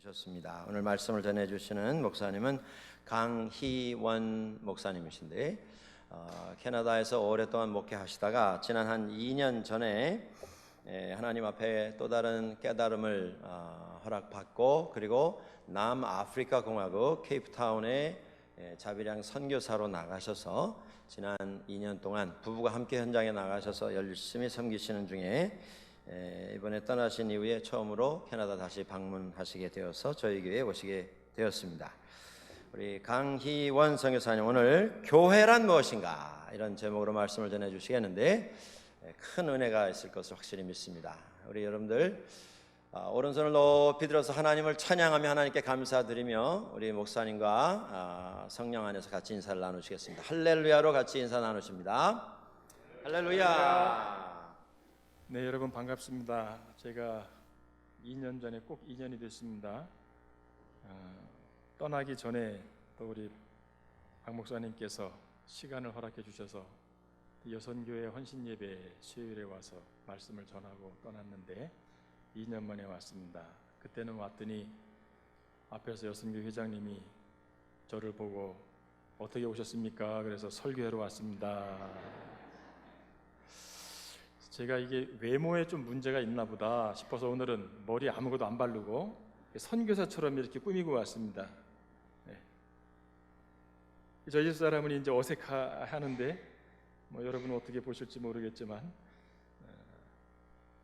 오셨습니다. 오늘 말씀을 전해주시는 목사님은 강희원 목사님이신데 캐나다에서 오랫동안 목회하시다가 지난 한 2년 전에 하나님 앞에 또 다른 깨달음을 허락받고 그리고 남아프리카 공화국 케이프타운에 자비량 선교사로 나가셔서 지난 2년 동안 부부가 함께 현장에 나가셔서 열심히 섬기시는 중에 이번에 떠나신 이후에 처음으로 캐나다 다시 방문하시게 되어서 저희 교회에 오시게 되었습니다. 우리 강희원 선교사님 오늘 교회란 무엇인가 이런 제목으로 말씀을 전해 주시겠는데 큰 은혜가 있을 것을 확실히 믿습니다. 우리 여러분들 오른손을 높이 들어서 하나님을 찬양하며 하나님께 감사드리며 우리 목사님과 성령 안에서 같이 인사를 나누시겠습니다. 할렐루야로 같이 인사 나누십니다. 할렐루야. 네, 여러분 반갑습니다. 제가 2년 전에 꼭 2년이 됐습니다. 떠나기 전에 또 우리 박 목사님께서 시간을 허락해 주셔서 여선교회 헌신예배 수요일에 와서 말씀을 전하고 떠났는데 2년 만에 왔습니다. 그때는 왔더니 앞에서 여선교회 회장님이 저를 보고 어떻게 오셨습니까? 그래서 설교하러 왔습니다. 제가 이게 외모에 좀 문제가 있나 보다 싶어서 오늘은 머리 아무것도 안 바르고 선교사처럼 이렇게 꾸미고 왔습니다. 네. 저희 집 사람은 이제 어색하는데 여러분은 어떻게 보실지 모르겠지만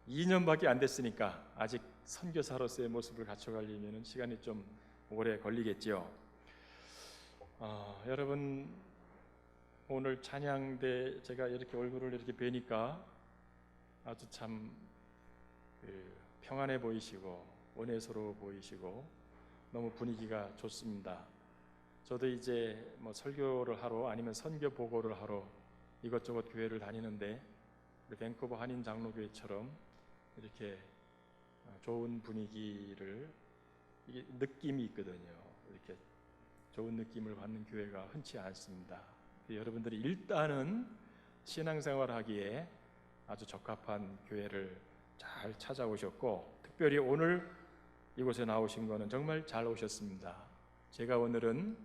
2년밖에 안 됐으니까 아직 선교사로서의 모습을 갖춰가려면 시간이 좀 오래 걸리겠죠. 여러분 오늘 찬양대 제가 이렇게 얼굴을 이렇게 뵈니까 아주 참 평안해 보이시고 은혜스러워 보이시고 너무 분위기가 좋습니다. 저도 이제 설교를 하러 아니면 선교 보고를 하러 이것저것 교회를 다니는데 밴쿠버 한인 장로교회처럼 이렇게 좋은 분위기를 이게 느낌이 있거든요. 이렇게 좋은 느낌을 받는 교회가 흔치 않습니다. 여러분들이 일단은 신앙생활하기에 아주 적합한 교회를 잘 찾아오셨고 특별히 오늘 이곳에 나오신 거는 정말 잘 오셨습니다. 제가 오늘은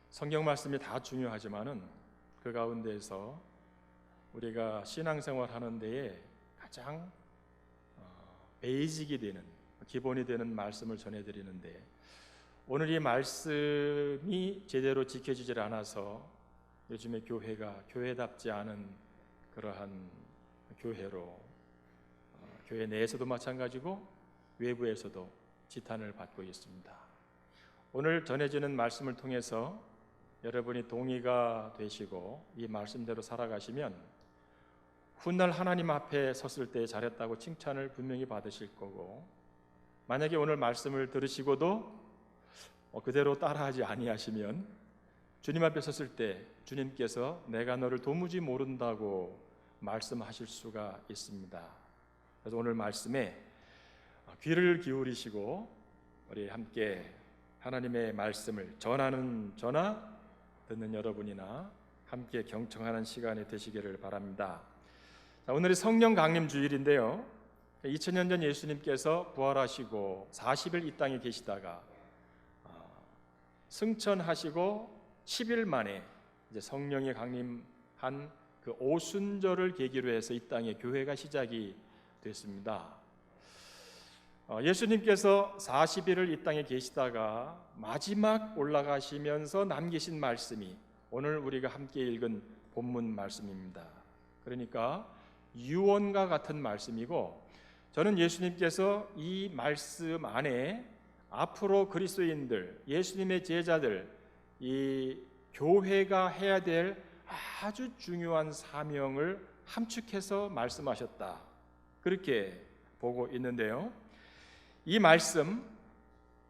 성경 말씀이 다 중요하지만은 그 가운데에서 우리가 신앙생활 하는 데에 가장 베이직이 되는 기본이 되는 말씀을 전해드리는데 오늘 이 말씀이 제대로 지켜지질 않아서 요즘에 교회가 교회답지 않은 그러한 교회로 교회 내에서도 마찬가지고 외부에서도 지탄을 받고 있습니다. 오늘 전해지는 말씀을 통해서 여러분이 동의가 되시고 이 말씀대로 살아가시면 훗날 하나님 앞에 섰을 때 잘했다고 칭찬을 분명히 받으실 거고 만약에 오늘 말씀을 들으시고도 그대로 따라하지 아니하시면 주님 앞에 섰을 때 주님께서 내가 너를 도무지 모른다고 말씀하실 수가 있습니다. 그래서 오늘 말씀에 귀를 기울이시고 우리 함께 하나님의 말씀을 전하는 저나 듣는 여러분이나 함께 경청하는 시간이 되시기를 바랍니다. 자, 오늘이 성령 강림 주일인데요. 2000년 전 예수님께서 부활하시고 40일 이 땅에 계시다가 승천하시고 10일 만에 이제 성령이 강림한 그 오순절을 계기로 해서 이 땅에 교회가 시작이 됐습니다. 예수님께서 40일을 이 땅에 계시다가 마지막 올라가시면서 남기신 말씀이 오늘 우리가 함께 읽은 본문 말씀입니다. 그러니까 유언과 같은 말씀이고 저는 예수님께서 이 말씀 안에 앞으로 그리스도인들, 예수님의 제자들, 이 교회가 해야 될 아주 중요한 사명을 함축해서 말씀하셨다. 그렇게 보고 있는데요. 이 말씀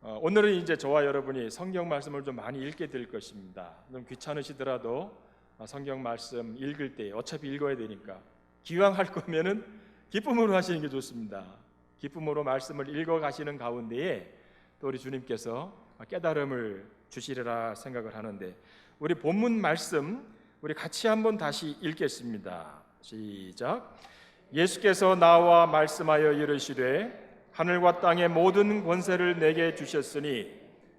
오늘은 이제 저와 여러분이 성경 말씀을 좀 많이 읽게 될 것입니다. 좀 귀찮으시더라도 성경 말씀 읽을 때 어차피 읽어야 되니까 기왕 할 거면은 기쁨으로 하시는 게 좋습니다. 기쁨으로 말씀을 읽어 가시는 가운데에 또 우리 주님께서 깨달음을 주시리라 생각을 하는데 우리 본문 말씀 우리 같이 한번 다시 읽겠습니다. 시작. 예수께서 나와 말씀하여 이르시되 하늘과 땅의 모든 권세를 내게 주셨으니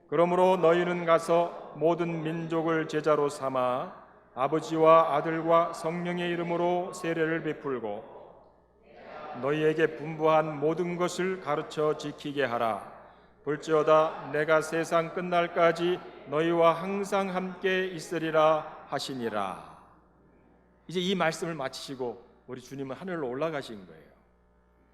그러므로 너희는 가서 모든 민족을 제자로 삼아 아버지와 아들과 성령의 이름으로 세례를 베풀고 너희에게 분부한 모든 것을 가르쳐 지키게 하라. 볼지어다 내가 세상 끝날까지 너희와 항상 함께 있으리라 하시니라. 이제 이 말씀을 마치시고 우리 주님은 하늘로 올라가신 거예요.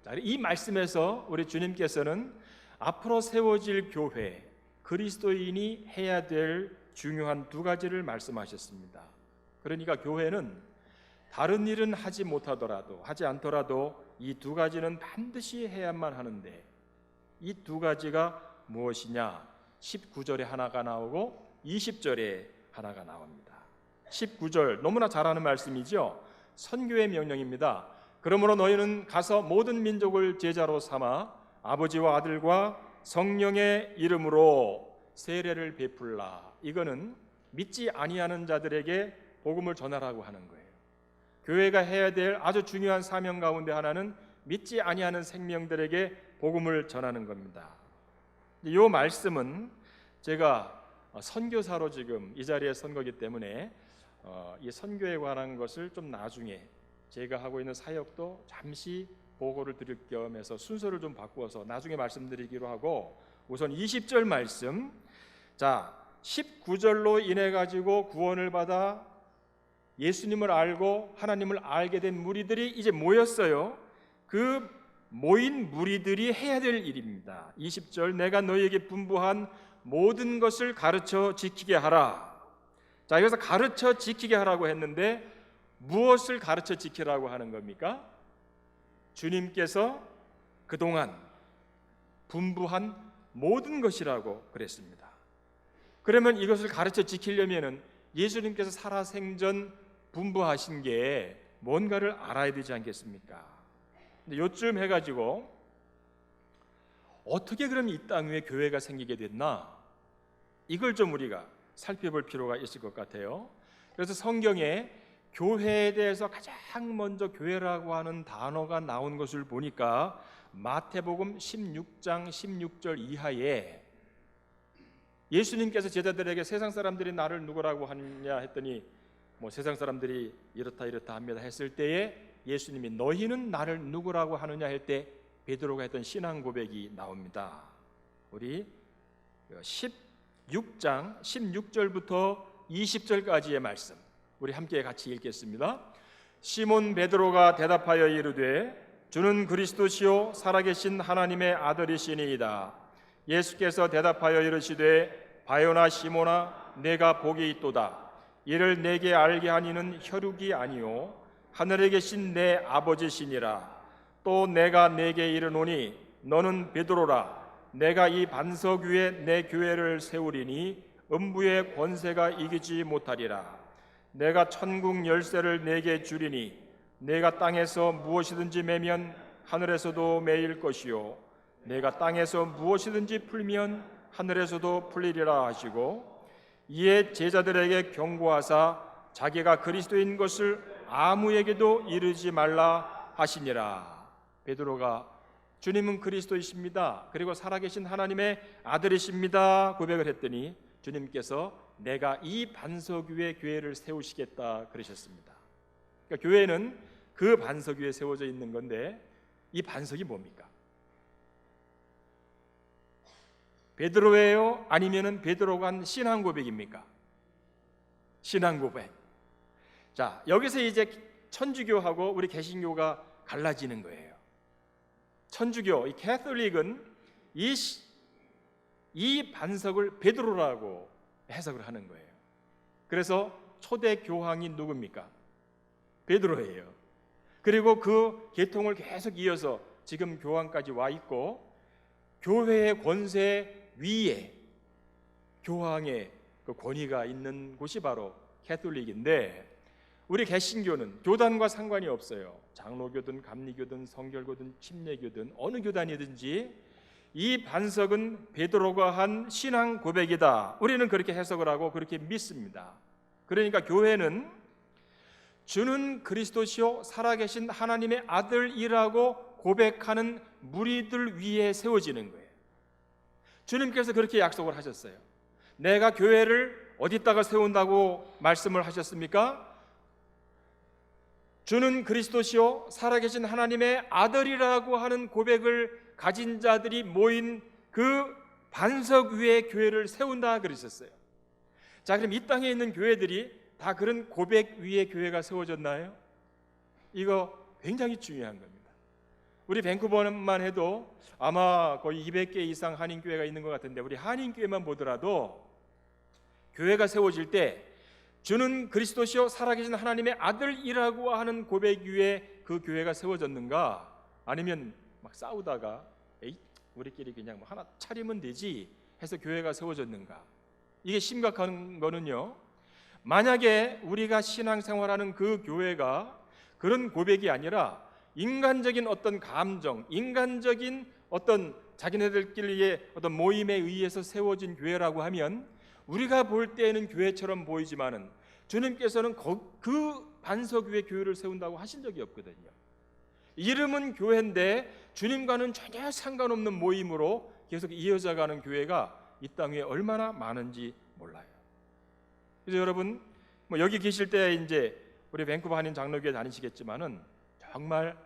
자, 이 말씀에서 우리 주님께서는 앞으로 세워질 교회, 그리스도인이 해야 될 중요한 두 가지를 말씀하셨습니다. 그러니까 교회는 다른 일은 하지 못하더라도, 하지 않더라도 이 두 가지는 반드시 해야만 하는데, 이 두 가지가 무엇이냐? 19절에 하나가 나오고 20절에 하나가 나옵니다. 19절 너무나 잘 아는 말씀이죠. 선교의 명령입니다. 그러므로 너희는 가서 모든 민족을 제자로 삼아 아버지와 아들과 성령의 이름으로 세례를 베풀라. 이거는 믿지 아니하는 자들에게 복음을 전하라고 하는 거예요. 교회가 해야 될 아주 중요한 사명 가운데 하나는 믿지 아니하는 생명들에게 복음을 전하는 겁니다. 이 말씀은 제가 선교사로 지금 이 자리에 선 거기 때문에 이 선교에 관한 것을 좀 나중에 제가 하고 있는 사역도 잠시 보고를 드릴 겸해서 순서를 좀 바꾸어서 나중에 말씀드리기로 하고, 우선 20절 말씀, 자 19절로 인해 가지고 구원을 받아 예수님을 알고 하나님을 알게 된 무리들이 이제 모였어요. 그 모인 무리들이 해야 될 일입니다. 20절, 내가 너희에게 분부한 모든 것을 가르쳐 지키게 하라. 자, 여기서 가르쳐 지키게 하라고 했는데 무엇을 가르쳐 지키라고 하는 겁니까? 주님께서 그동안 분부한 모든 것이라고 그랬습니다. 그러면 이것을 가르쳐 지키려면은 예수님께서 살아생전 분부하신 게 뭔가를 알아야 되지 않겠습니까? 근데 요쯤 해가지고 어떻게 그럼 이 땅 위에 교회가 생기게 됐나? 이걸 좀 우리가 살펴볼 필요가 있을 것 같아요. 그래서 성경에 교회에 대해서 가장 먼저 교회라고 하는 단어가 나온 것을 보니까 마태복음 16장 16절 이하에 예수님께서 제자들에게 세상 사람들이 나를 누구라고 하느냐 했더니 뭐 세상 사람들이 이렇다 이렇다 합니다 했을 때에 예수님이 너희는 나를 누구라고 하느냐 할 때 베드로가 했던 신앙 고백이 나옵니다. 우리 16장 16절부터 20절까지의 말씀 우리 함께 같이 읽겠습니다. 시몬 베드로가 대답하여 이르되 주는 그리스도시요 살아계신 하나님의 아들이시니이다. 예수께서 대답하여 이르시되 바요나 시몬아 내가 복이 있도다. 이를 내게 알게 하니는 혈육이 아니요 하늘에 계신 내 아버지시니라. 또 내가 내게 이르노니 너는 베드로라. 내가 이 반석 위에 내 교회를 세우리니 음부의 권세가 이기지 못하리라. 내가 천국 열쇠를 내게 주리니 내가 땅에서 무엇이든지 매면 하늘에서도 매일 것이요 내가 땅에서 무엇이든지 풀면 하늘에서도 풀리리라 하시고, 이에 제자들에게 경고하사 자기가 그리스도인 것을 아무에게도 이르지 말라 하시니라. 베드로가 주님은 그리스도이십니다. 그리고 살아계신 하나님의 아들이십니다. 고백을 했더니 주님께서 내가 이 반석 위에 교회를 세우시겠다 그러셨습니다. 그러니까 교회는 그 반석 위에 세워져 있는 건데 이 반석이 뭡니까? 베드로예요? 아니면은 베드로가 한 신앙 고백입니까? 신앙 고백. 자, 여기서 이제 천주교하고 우리 개신교가 갈라지는 거예요. 천주교, 이 캐톨릭은 이 반석을 베드로라고 해석을 하는 거예요. 그래서 초대 교황이 누굽니까? 베드로예요. 그리고 그 계통을 계속 이어서 지금 교황까지 와 있고, 교회의 권세 위에 교황의 그 권위가 있는 곳이 바로 캐톨릭인데, 우리 개신교는 교단과 상관이 없어요. 장로교든 감리교든 성결교든 침례교든 어느 교단이든지 이 반석은 베드로가 한 신앙 고백이다. 우리는 그렇게 해석을 하고 그렇게 믿습니다. 그러니까 교회는 주는 그리스도시요 살아계신 하나님의 아들이라고 고백하는 무리들 위에 세워지는 거예요. 주님께서 그렇게 약속을 하셨어요. 내가 교회를 어디다가 세운다고 말씀을 하셨습니까? 주는 그리스도시요 살아계신 하나님의 아들이라고 하는 고백을 가진 자들이 모인 그 반석 위에 교회를 세운다 그러셨어요. 자, 그럼 이 땅에 있는 교회들이 다 그런 고백 위에 교회가 세워졌나요? 이거 굉장히 중요한 겁니다. 우리 밴쿠버만 해도 아마 거의 200개 이상 한인교회가 있는 것 같은데, 우리 한인교회만 보더라도 교회가 세워질 때 주는 그리스도시요 살아계신 하나님의 아들이라고 하는 고백 위에 그 교회가 세워졌는가, 아니면 막 싸우다가 에이 우리끼리 그냥 뭐 하나 차리면 되지 해서 교회가 세워졌는가. 이게 심각한 거는요, 만약에 우리가 신앙생활하는 그 교회가 그런 고백이 아니라 인간적인 어떤 감정, 인간적인 어떤 자기네들끼리의 어떤 모임에 의해서 세워진 교회라고 하면 우리가 볼 때에는 교회처럼 보이지만은 주님께서는 그 반석 위에 교회를 세운다고 하신 적이 없거든요. 이름은 교회인데 주님과는 전혀 상관없는 모임으로 계속 이어져가는 교회가 이 땅 위에 얼마나 많은지 몰라요. 그래서 여러분 뭐 여기 계실 때 이제 우리 밴쿠버 한인 장로교회 다니시겠지만은 정말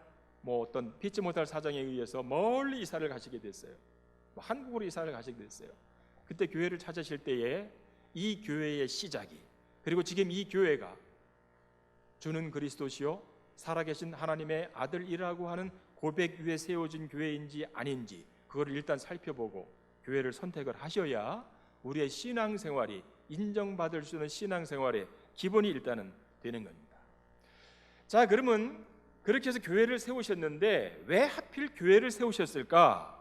뭐 어떤 피치 못할 사정에 의해서 멀리 이사를 가시게 됐어요. 뭐 한국으로 이사를 가시게 됐어요. 그때 교회를 찾으실 때에 이 교회의 시작이, 그리고 지금 이 교회가 주는 그리스도시요 살아계신 하나님의 아들이라고 하는 고백 위에 세워진 교회인지 아닌지 그거를 일단 살펴보고 교회를 선택을 하셔야 우리의 신앙생활이 인정받을 수 있는 신앙생활의 기본이 일단은 되는 겁니다. 자, 그러면 그렇게 해서 교회를 세우셨는데 왜 하필 교회를 세우셨을까?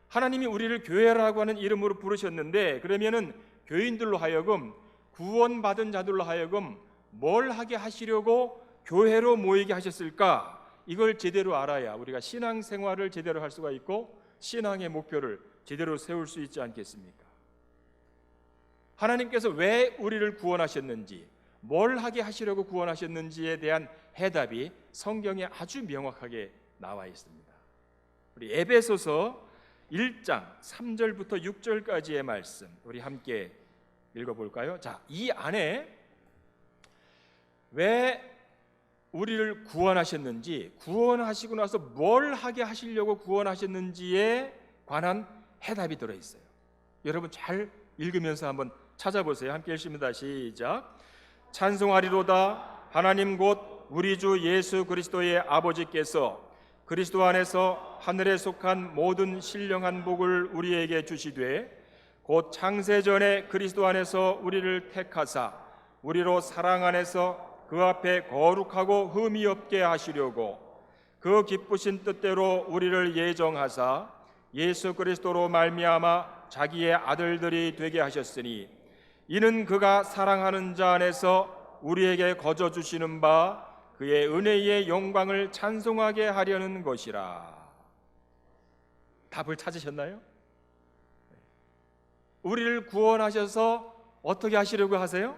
하나님이 우리를 교회라고 하는 이름으로 부르셨는데, 그러면은 교인들로 하여금, 구원받은 자들로 하여금 뭘 하게 하시려고 교회로 모이게 하셨을까? 이걸 제대로 알아야 우리가 신앙생활을 제대로 할 수가 있고 신앙의 목표를 제대로 세울 수 있지 않겠습니까? 하나님께서 왜 우리를 구원하셨는지, 뭘 하게 하시려고 구원하셨는지에 대한 해답이 성경에 아주 명확하게 나와 있습니다. 우리 에베소서 1장 3절부터 6절까지의 말씀 우리 함께 읽어볼까요? 자, 이 안에 왜 우리를 구원하셨는지, 구원하시고 나서 뭘 하게 하시려고 구원하셨는지에 관한 해답이 들어있어요. 여러분 잘 읽으면서 한번 찾아보세요. 함께 읽습니다. 시작. 찬송하리로다 하나님 곧 우리 주 예수 그리스도의 아버지께서 그리스도 안에서 하늘에 속한 모든 신령한 복을 우리에게 주시되 곧 창세전에 그리스도 안에서 우리를 택하사 우리로 사랑 안에서 그 앞에 거룩하고 흠이 없게 하시려고 그 기쁘신 뜻대로 우리를 예정하사 예수 그리스도로 말미암아 자기의 아들들이 되게 하셨으니 이는 그가 사랑하는 자 안에서 우리에게 거저 주시는 바 그의 은혜의 영광을 찬송하게 하려는 것이라. 답을 찾으셨나요? 우리를 구원하셔서 어떻게 하시려고 하세요?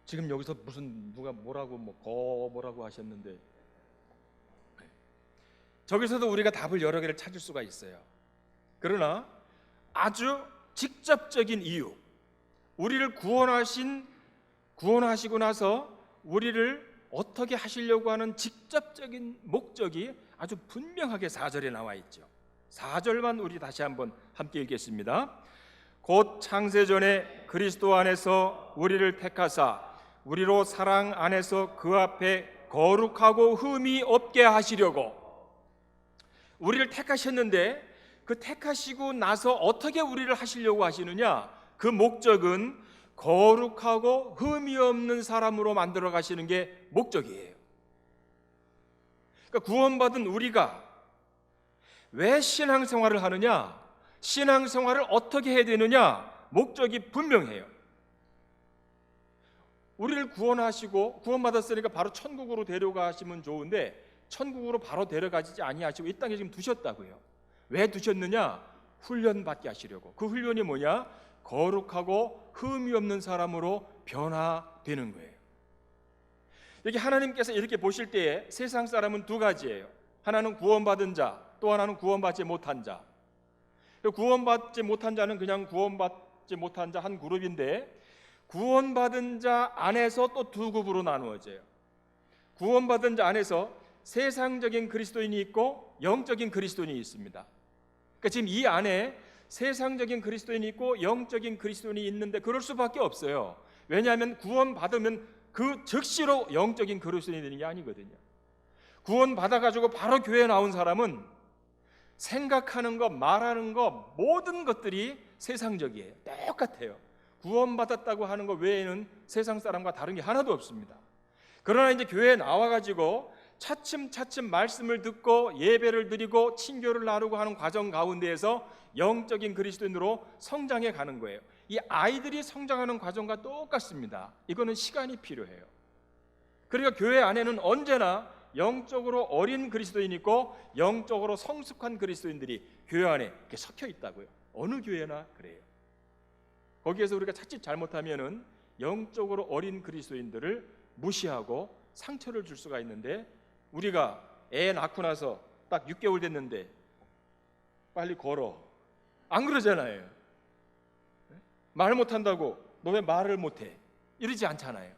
지금 여기서 무슨 누가 뭐라고 뭐라고 하셨는데, 저기서도 우리가 답을 여러 개를 찾을 수가 있어요. 그러나 아주 직접적인 이유, 우리를 구원하시고 나서 우리를 어떻게 하시려고 하는 직접적인 목적이 아주 분명하게 4절에 나와 있죠. 4절만 우리 다시 한번 함께 읽겠습니다. 곧 창세전에 그리스도 안에서 우리를 택하사 우리로 사랑 안에서 그 앞에 거룩하고 흠이 없게 하시려고. 우리를 택하셨는데 그 택하시고 나서 어떻게 우리를 하시려고 하시느냐? 그 목적은 거룩하고 흠이 없는 사람으로 만들어 가시는 게 목적이에요. 그러니까 구원받은 우리가 왜 신앙생활을 하느냐? 신앙생활을 어떻게 해야 되느냐? 목적이 분명해요. 우리를 구원하시고 구원받았으니까 바로 천국으로 데려가시면 좋은데 천국으로 바로 데려가지 아니하시고 이 땅에 지금 두셨다고요. 왜 두셨느냐? 훈련받게 하시려고. 그 훈련이 뭐냐? 거룩하고 흠이 없는 사람으로 변화되는 거예요. 여기 하나님께서 이렇게 보실 때에 세상 사람은 두 가지예요. 하나는 구원받은 자, 또 하나는 구원받지 못한 자. 구원받지 못한 자는 그냥 구원받지 못한 자 한 그룹인데, 구원받은 자 안에서 또 두 그룹으로 나누어져요. 구원받은 자 안에서 세상적인 그리스도인이 있고 영적인 그리스도인이 있습니다. 그러니까 지금 이 안에 세상적인 그리스도인이 있고 영적인 그리스도인이 있는데 그럴 수밖에 없어요. 왜냐하면 구원받으면 그 즉시로 영적인 그리스도인이 되는 게 아니거든요. 구원받아가지고 바로 교회에 나온 사람은 생각하는 것, 말하는 것, 모든 것들이 세상적이에요. 똑같아요. 구원받았다고 하는 것 외에는 세상 사람과 다른 게 하나도 없습니다. 그러나 이제 교회에 나와가지고 차츰차츰 말씀을 듣고 예배를 드리고 친교를 나누고 하는 과정 가운데에서 영적인 그리스도인으로 성장해 가는 거예요. 이 아이들이 성장하는 과정과 똑같습니다. 이거는 시간이 필요해요. 그러니까 교회 안에는 언제나 영적으로 어린 그리스도인이 있고 영적으로 성숙한 그리스도인들이 교회 안에 이렇게 섞여 있다고요. 어느 교회나 그래요. 거기에서 우리가 자칫 잘못하면은 영적으로 어린 그리스도인들을 무시하고 상처를 줄 수가 있는데, 우리가 애 낳고 나서 딱 6개월 됐는데 빨리 걸어, 안 그러잖아요. 말 못한다고 너 왜 말을 못해 이러지 않잖아요.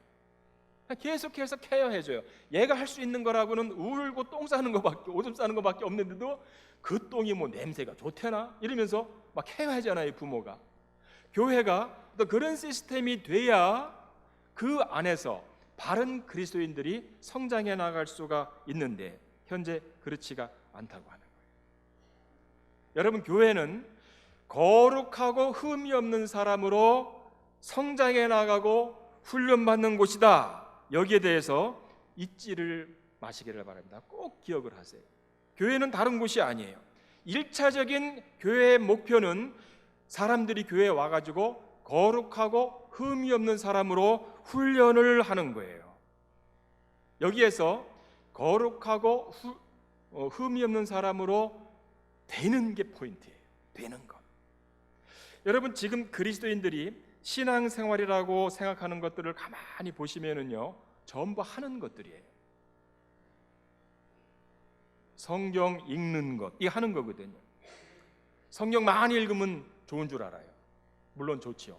계속해서 케어해줘요. 얘가 할 수 있는 거라고는 울고 똥 싸는 거밖에, 오줌 싸는 거밖에 없는데도 그 똥이 뭐 냄새가 좋대나 이러면서 막 케어하잖아요, 부모가. 교회가 또 그런 시스템이 돼야 그 안에서 바른 그리스도인들이 성장해 나갈 수가 있는데 현재 그렇지가 않다고 하는 거예요. 여러분, 교회는 거룩하고 흠이 없는 사람으로 성장해 나가고 훈련받는 곳이다. 여기에 대해서 잊지를 마시기를 바랍니다. 꼭 기억을 하세요. 교회는 다른 곳이 아니에요. 1차적인 교회의 목표는 사람들이 교회에 와가지고 거룩하고 흠이 없는 사람으로 훈련을 하는 거예요. 여기에서 거룩하고 흠이 없는 사람으로 되는 게 포인트예요. 되는 것. 여러분, 지금 그리스도인들이 신앙생활이라고 생각하는 것들을 가만히 보시면은요, 전부 하는 것들이에요. 성경 읽는 것, 이 하는 거거든요. 성경 많이 읽으면 좋은 줄 알아요. 물론 좋지요.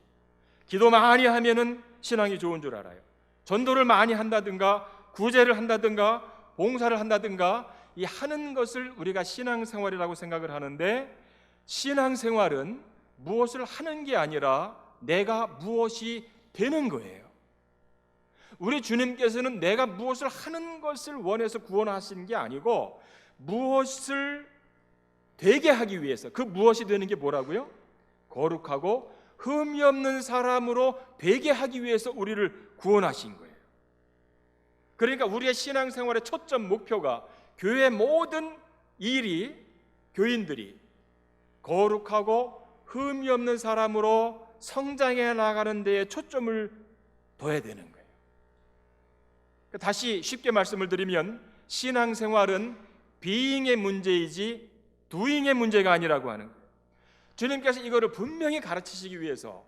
기도 많이 하면은 신앙이 좋은 줄 알아요. 전도를 많이 한다든가 구제를 한다든가 봉사를 한다든가 이 하는 것을 우리가 신앙생활이라고 생각을 하는데, 신앙생활은 무엇을 하는 게 아니라 내가 무엇이 되는 거예요. 우리 주님께서는 내가 무엇을 하는 것을 원해서 구원하신 게 아니고 무엇을 되게 하기 위해서, 그 무엇이 되는 게 뭐라고요? 거룩하고 흠이 없는 사람으로 되게 하기 위해서 우리를 구원하신 거예요. 그러니까 우리의 신앙생활의 초점 목표가 교회 모든 일이, 교인들이 거룩하고 흠이 없는 사람으로 성장해 나가는 데에 초점을 둬야 되는 거예요. 다시 쉽게 말씀을 드리면 신앙생활은 being의 문제이지 doing의 문제가 아니라고 하는 거예요. 주님께서 이거를 분명히 가르치시기 위해서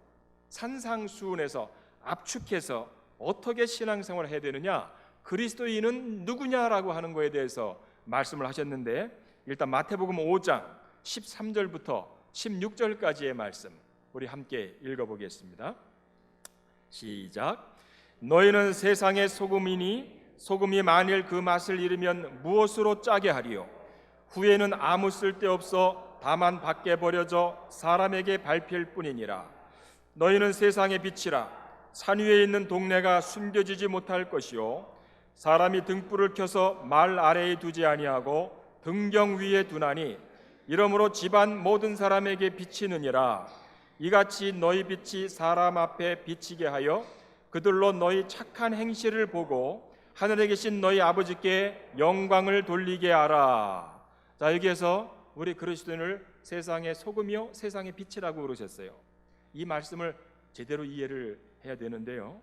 산상수훈에서 압축해서 어떻게 신앙생활을 해야 되느냐, 그리스도인은 누구냐라고 하는 거에 대해서 말씀을 하셨는데, 일단 마태복음 5장 13절부터 16절까지의 말씀 우리 함께 읽어보겠습니다. 시작. 너희는 세상의 소금이니 소금이 만일 그 맛을 잃으면 무엇으로 짜게 하리요? 후에는 아무 쓸데없어 다만 밖에 버려져 사람에게 밟힐 뿐이니라. 너희는 세상의 빛이라. 산 위에 있는 동네가 숨겨지지 못할 것이요, 사람이 등불을 켜서 말 아래에 두지 아니하고 등경 위에 두나니 이러므로 집안 모든 사람에게 비치느니라. 이같이 너희 빛이 사람 앞에 비치게 하여 그들로 너희 착한 행실을 보고 하늘에 계신 너희 아버지께 영광을 돌리게 하라. 자, 여기에서 우리 그리스도인을 세상의 소금이요 세상의 빛이라고 그러셨어요. 이 말씀을 제대로 이해를 해야 되는데요,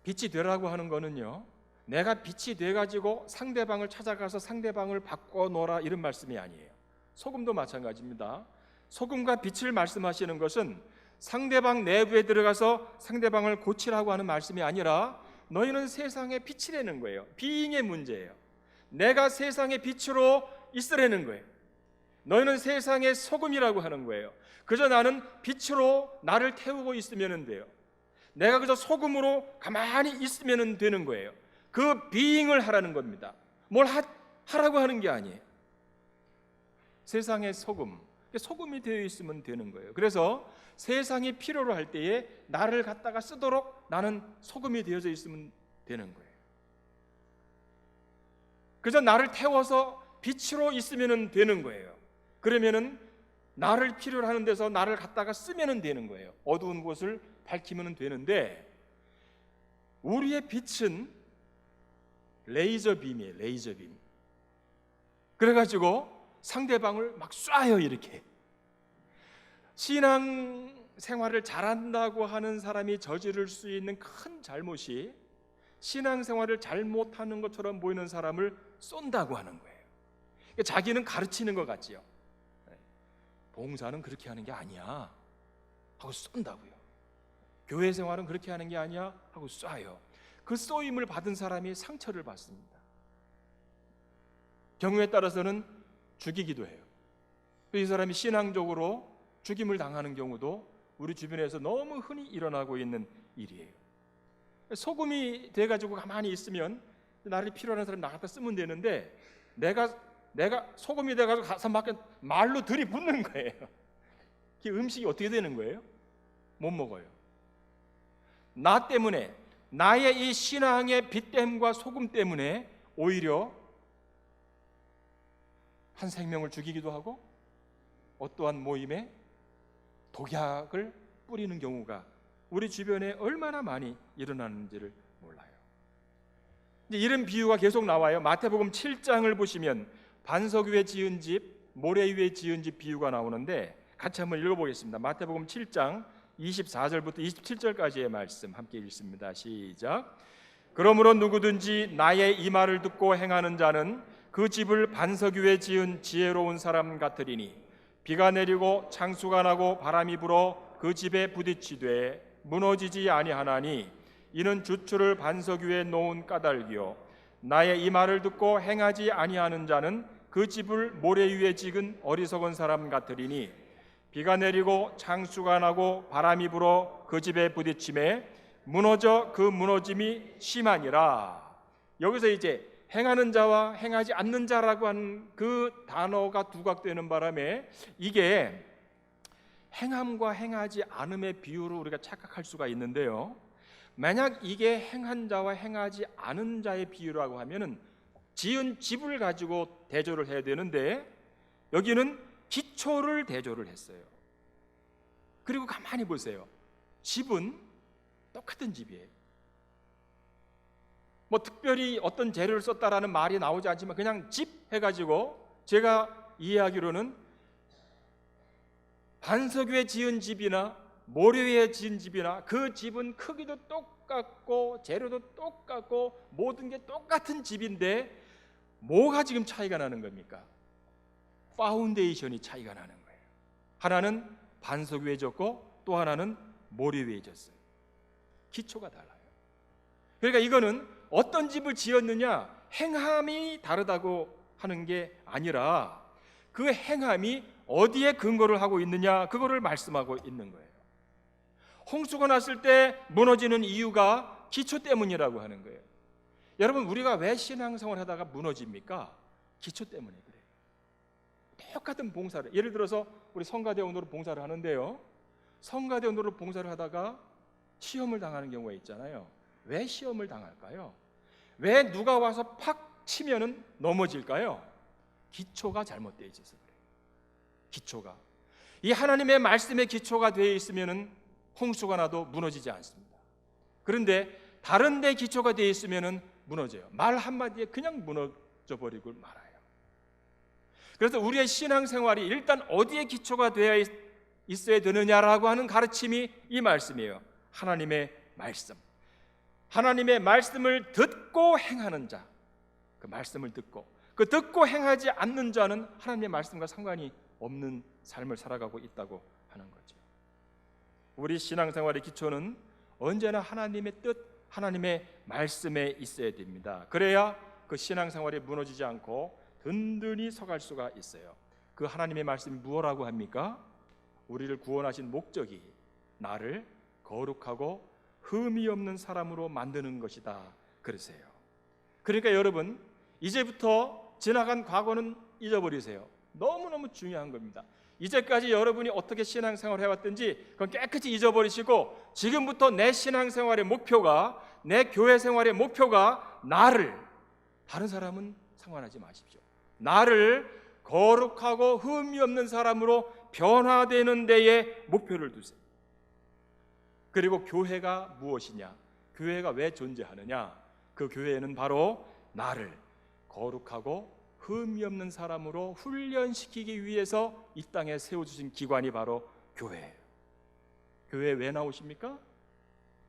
빛이 되라고 하는 거는요, 내가 빛이 돼가지고 상대방을 찾아가서 상대방을 바꿔놓으라 이런 말씀이 아니에요. 소금도 마찬가지입니다. 소금과 빛을 말씀하시는 것은 상대방 내부에 들어가서 상대방을 고치라고 하는 말씀이 아니라 너희는 세상의 빛이라는 거예요. 비잉의 문제예요. 내가 세상의 빛으로 있으라는 거예요. 너희는 세상의 소금이라고 하는 거예요. 그저 나는 빛으로 나를 태우고 있으면 돼요. 내가 그저 소금으로 가만히 있으면 되는 거예요. 그 비잉을 하라는 겁니다. 뭘 하라고 하는 게 아니에요. 세상의 소금이 되어 있으면 되는 거예요. 그래서 세상이 필요로 할 때에 나를 갖다가 쓰도록 나는 소금이 되어져 있으면 되는 거예요. 그저 나를 태워서 빛으로 있으면 되는 거예요. 그러면은 나를 필요로 하는 데서 나를 갖다가 쓰면 되는 거예요. 어두운 곳을 밝히면 되는데, 우리의 빛은 레이저빔이에요. 레이저빔. 그래가지고 상대방을 막 쏴요. 이렇게. 신앙 생활을 잘한다고 하는 사람이 저지를 수 있는 큰 잘못이 신앙 생활을 잘못하는 것처럼 보이는 사람을 쏜다고 하는 거예요. 그러니까 자기는 가르치는 것 같지요. 봉사는 그렇게 하는 게 아니야 하고 쏜다고요. 교회 생활은 그렇게 하는 게 아니야 하고 쏴요. 그 쏘임을 받은 사람이 상처를 받습니다. 경우에 따라서는 죽이기도 해요. 이 사람이 신앙적으로 죽임을 당하는 경우도 우리 주변에서 너무 흔히 일어나고 있는 일이에요. 소금이 돼가지고 가만히 있으면 나를 필요한 사람 나갔다 쓰면 되는데, 내가 소금이 돼가지고 가서 막 말로 들이붓는 거예요. 그 음식이 어떻게 되는 거예요? 못 먹어요. 나 때문에, 나의 이 신앙의 빛됨과 소금 때문에 오히려 한 생명을 죽이기도 하고 어떠한 모임에 독약을 뿌리는 경우가 우리 주변에 얼마나 많이 일어나는지를 몰라요. 이제 이런 비유가 계속 나와요. 마태복음 7장을 보시면 반석 위에 지은 집, 모래 위에 지은 집 비유가 나오는데 같이 한번 읽어보겠습니다. 마태복음 7장 24절부터 27절까지의 말씀 함께 읽습니다. 시작. 그러므로 누구든지 나의 이 말을 듣고 행하는 자는 그 집을 반석 위에 지은 지혜로운 사람 같으리니 비가 내리고 창수가 나고 바람이 불어 그 집에 부딪히되 무너지지 아니하나니 이는 주추를 반석 위에 놓은 까닭이요 나의 이 말을 듣고 행하지 아니하는 자는 그 집을 모래 위에 지은 어리석은 사람 같으리니 비가 내리고 창수가 나고 바람이 불어 그 집에 부딪힘에 무너져 그 무너짐이 심하니라. 여기서 이제 행하는 자와 행하지 않는 자라고 하는 그 단어가 두각되는 바람에 이게 행함과 행하지 않음의 비유로 우리가 착각할 수가 있는데요, 만약 이게 행한 자와 행하지 않은 자의 비유라고 하면은 지은 집을 가지고 대조를 해야 되는데 여기는 기초를 대조를 했어요. 그리고 가만히 보세요. 집은 똑같은 집이에요. 뭐 특별히 어떤 재료를 썼다라는 말이 나오지 않지만 그냥 집 해가지고 제가 이해하기로는 반석 위에 지은 집이나 모래 위에 지은 집이나 그 집은 크기도 똑같고 재료도 똑같고 모든 게 똑같은 집인데 뭐가 지금 차이가 나는 겁니까? 파운데이션이 차이가 나는 거예요. 하나는 반석 위에 졌고 또 하나는 모래 위에 졌어요. 기초가 달라요. 그러니까 이거는 어떤 집을 지었느냐, 행함이 다르다고 하는 게 아니라 그 행함이 어디에 근거를 하고 있느냐, 그거를 말씀하고 있는 거예요. 홍수가 났을 때 무너지는 이유가 기초 때문이라고 하는 거예요. 여러분, 우리가 왜 신앙생활 하다가 무너집니까? 기초 때문에 그래요. 똑같은 봉사를, 예를 들어서 우리 성가대원으로 봉사를 하는데요, 성가대원으로 봉사를 하다가 시험을 당하는 경우가 있잖아요. 왜 시험을 당할까요? 왜 누가 와서 팍 치면은 넘어질까요? 기초가 잘못되어 있어서 그래요. 기초가, 이 하나님의 말씀의 기초가 되어 있으면은 홍수가 나도 무너지지 않습니다. 그런데 다른 데 기초가 되어 있으면은 무너져요. 말 한마디에 그냥 무너져 버리고 말아요. 그래서 우리의 신앙생활이 일단 어디에 기초가 되어 있어야 되느냐라고 하는 가르침이 이 말씀이에요. 하나님의 말씀. 하나님의 말씀을 듣고 행하는 자, 그 말씀을 듣고, 그 듣고 행하지 않는 자는 하나님의 말씀과 상관이 없는 삶을 살아가고 있다고 하는 거죠. 우리 신앙생활의 기초는 언제나 하나님의 뜻, 하나님의 말씀에 있어야 됩니다. 그래야 그 신앙생활이 무너지지 않고 든든히 서갈 수가 있어요. 그 하나님의 말씀이 무엇이라고 합니까? 우리를 구원하신 목적이 나를 거룩하고 흠이 없는 사람으로 만드는 것이다 그러세요. 그러니까 여러분, 이제부터 지나간 과거는 잊어버리세요. 너무너무 중요한 겁니다. 이제까지 여러분이 어떻게 신앙생활을 해왔든지 그건 깨끗이 잊어버리시고, 지금부터 내 신앙생활의 목표가, 내 교회 생활의 목표가 나를, 다른 사람은 상관하지 마십시오, 나를 거룩하고 흠이 없는 사람으로 변화되는 데에 목표를 두세요. 그리고 교회가 무엇이냐, 교회가 왜 존재하느냐, 그 교회는 바로 나를 거룩하고 흠이 없는 사람으로 훈련시키기 위해서 이 땅에 세워주신 기관이 바로 교회예요. 교회에 왜 나오십니까?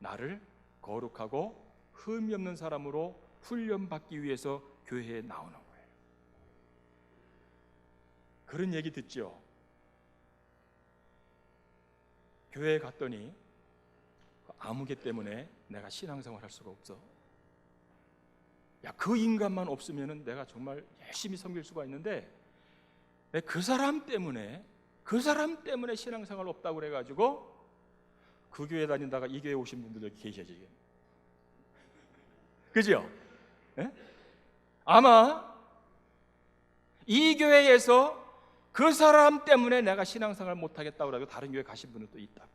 나를 거룩하고 흠이 없는 사람으로 훈련받기 위해서 교회에 나오는 거예요. 그런 얘기 듣죠? 교회에 갔더니 아무개 때문에 내가 신앙생활 할 수가 없어. 야, 그 인간만 없으면 내가 정말 열심히 섬길 수가 있는데 그 사람 때문에 신앙생활 없다고 그래가지고 그 교회 다니다가 이 교회 오신 분들 여기 계셔야지. 그죠? 예? 아마 이 교회에서 그 사람 때문에 내가 신앙생활 못하겠다고 해도 다른 교회 가신 분은 또 있다.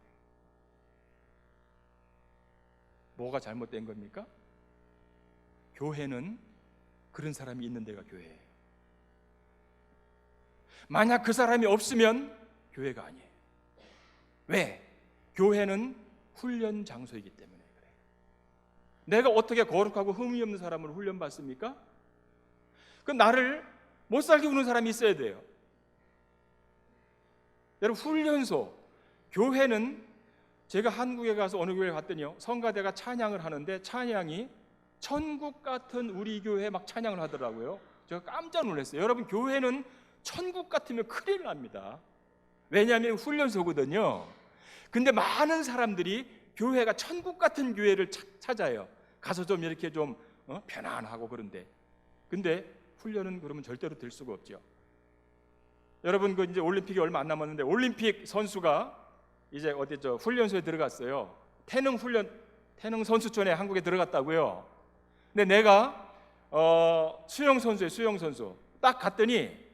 뭐가 잘못된 겁니까? 교회는 그런 사람이 있는 데가 교회예요. 만약 그 사람이 없으면 교회가 아니에요. 왜? 교회는 훈련 장소이기 때문에 그래요. 내가 어떻게 거룩하고 흠이 없는 사람으로 훈련받습니까? 그 나를 못 살게 구는 사람이 있어야 돼요. 여러분, 훈련소, 교회는, 제가 한국에 가서 어느 교회 갔더니요, 성가대가 찬양을 하는데 찬양이 천국 같은 우리 교회 막 찬양을 하더라고요. 제가 깜짝 놀랐어요. 여러분, 교회는 천국 같으면 큰일 납니다. 왜냐하면 훈련소거든요. 근데 많은 사람들이 교회가 천국 같은 교회를 찾아요. 가서 좀 이렇게 좀 편안하고 그런데. 근데 훈련은 그러면 절대로 될 수가 없죠. 여러분, 그 이제 올림픽이 얼마 안 남았는데 올림픽 선수가 이제 어디 훈련소에 들어갔어요. 태능 선수촌에 한국에 들어갔다고요. 근데 내가 수영 선수 딱 갔더니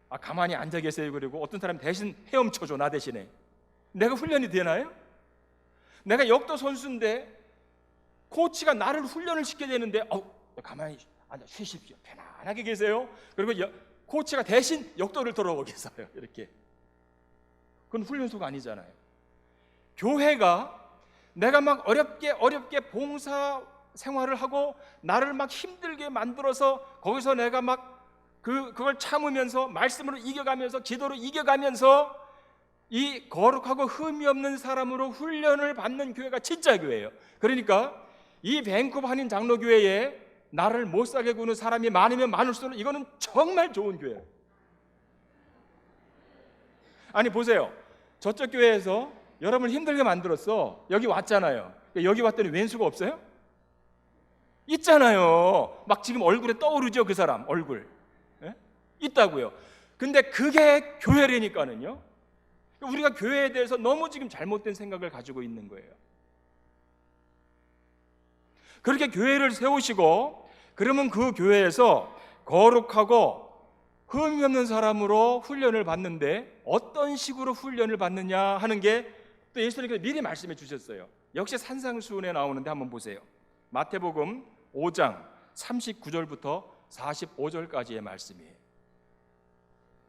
가만히 앉아 계세요. 그리고 어떤 사람이 대신 헤엄쳐줘, 나 대신에. 내가 훈련이 되나요? 내가 역도 선수인데 코치가 나를 훈련을 시켜야 되는데 가만히 앉아 쉬십시오, 편안하게 계세요. 그리고 코치가 대신 역도를 돌아오게 했어요. 이렇게. 그건 훈련소가 아니잖아요. 교회가 내가 막 어렵게 봉사 생활을 하고 나를 막 힘들게 만들어서 거기서 내가 막 그걸 참으면서 말씀으로 이겨가면서 기도로 이겨가면서 이 거룩하고 흠이 없는 사람으로 훈련을 받는 교회가 진짜 교회예요. 그러니까 이 밴쿠버 한인 장로교회에 나를 못 살게 구는 사람이 많으면 많을수록 이거는 정말 좋은 교회예요. 아니 보세요, 저쪽 교회에서 여러분을 힘들게 만들었어. 여기 왔잖아요. 여기 왔더니 왼수가 없어요? 있잖아요. 막 지금 얼굴에 떠오르죠, 그 사람 얼굴. 예? 있다고요. 근데 그게 교회라니까는요. 우리가 교회에 대해서 너무 지금 잘못된 생각을 가지고 있는 거예요. 그렇게 교회를 세우시고 그러면 그 교회에서 거룩하고 흠이 없는 사람으로 훈련을 받는데 어떤 식으로 훈련을 받느냐 하는 게 또 예수님께서 미리 말씀해 주셨어요. 역시 산상수훈에 나오는데 한번 보세요. 마태복음 5장 39절부터 45절까지의 말씀이에요.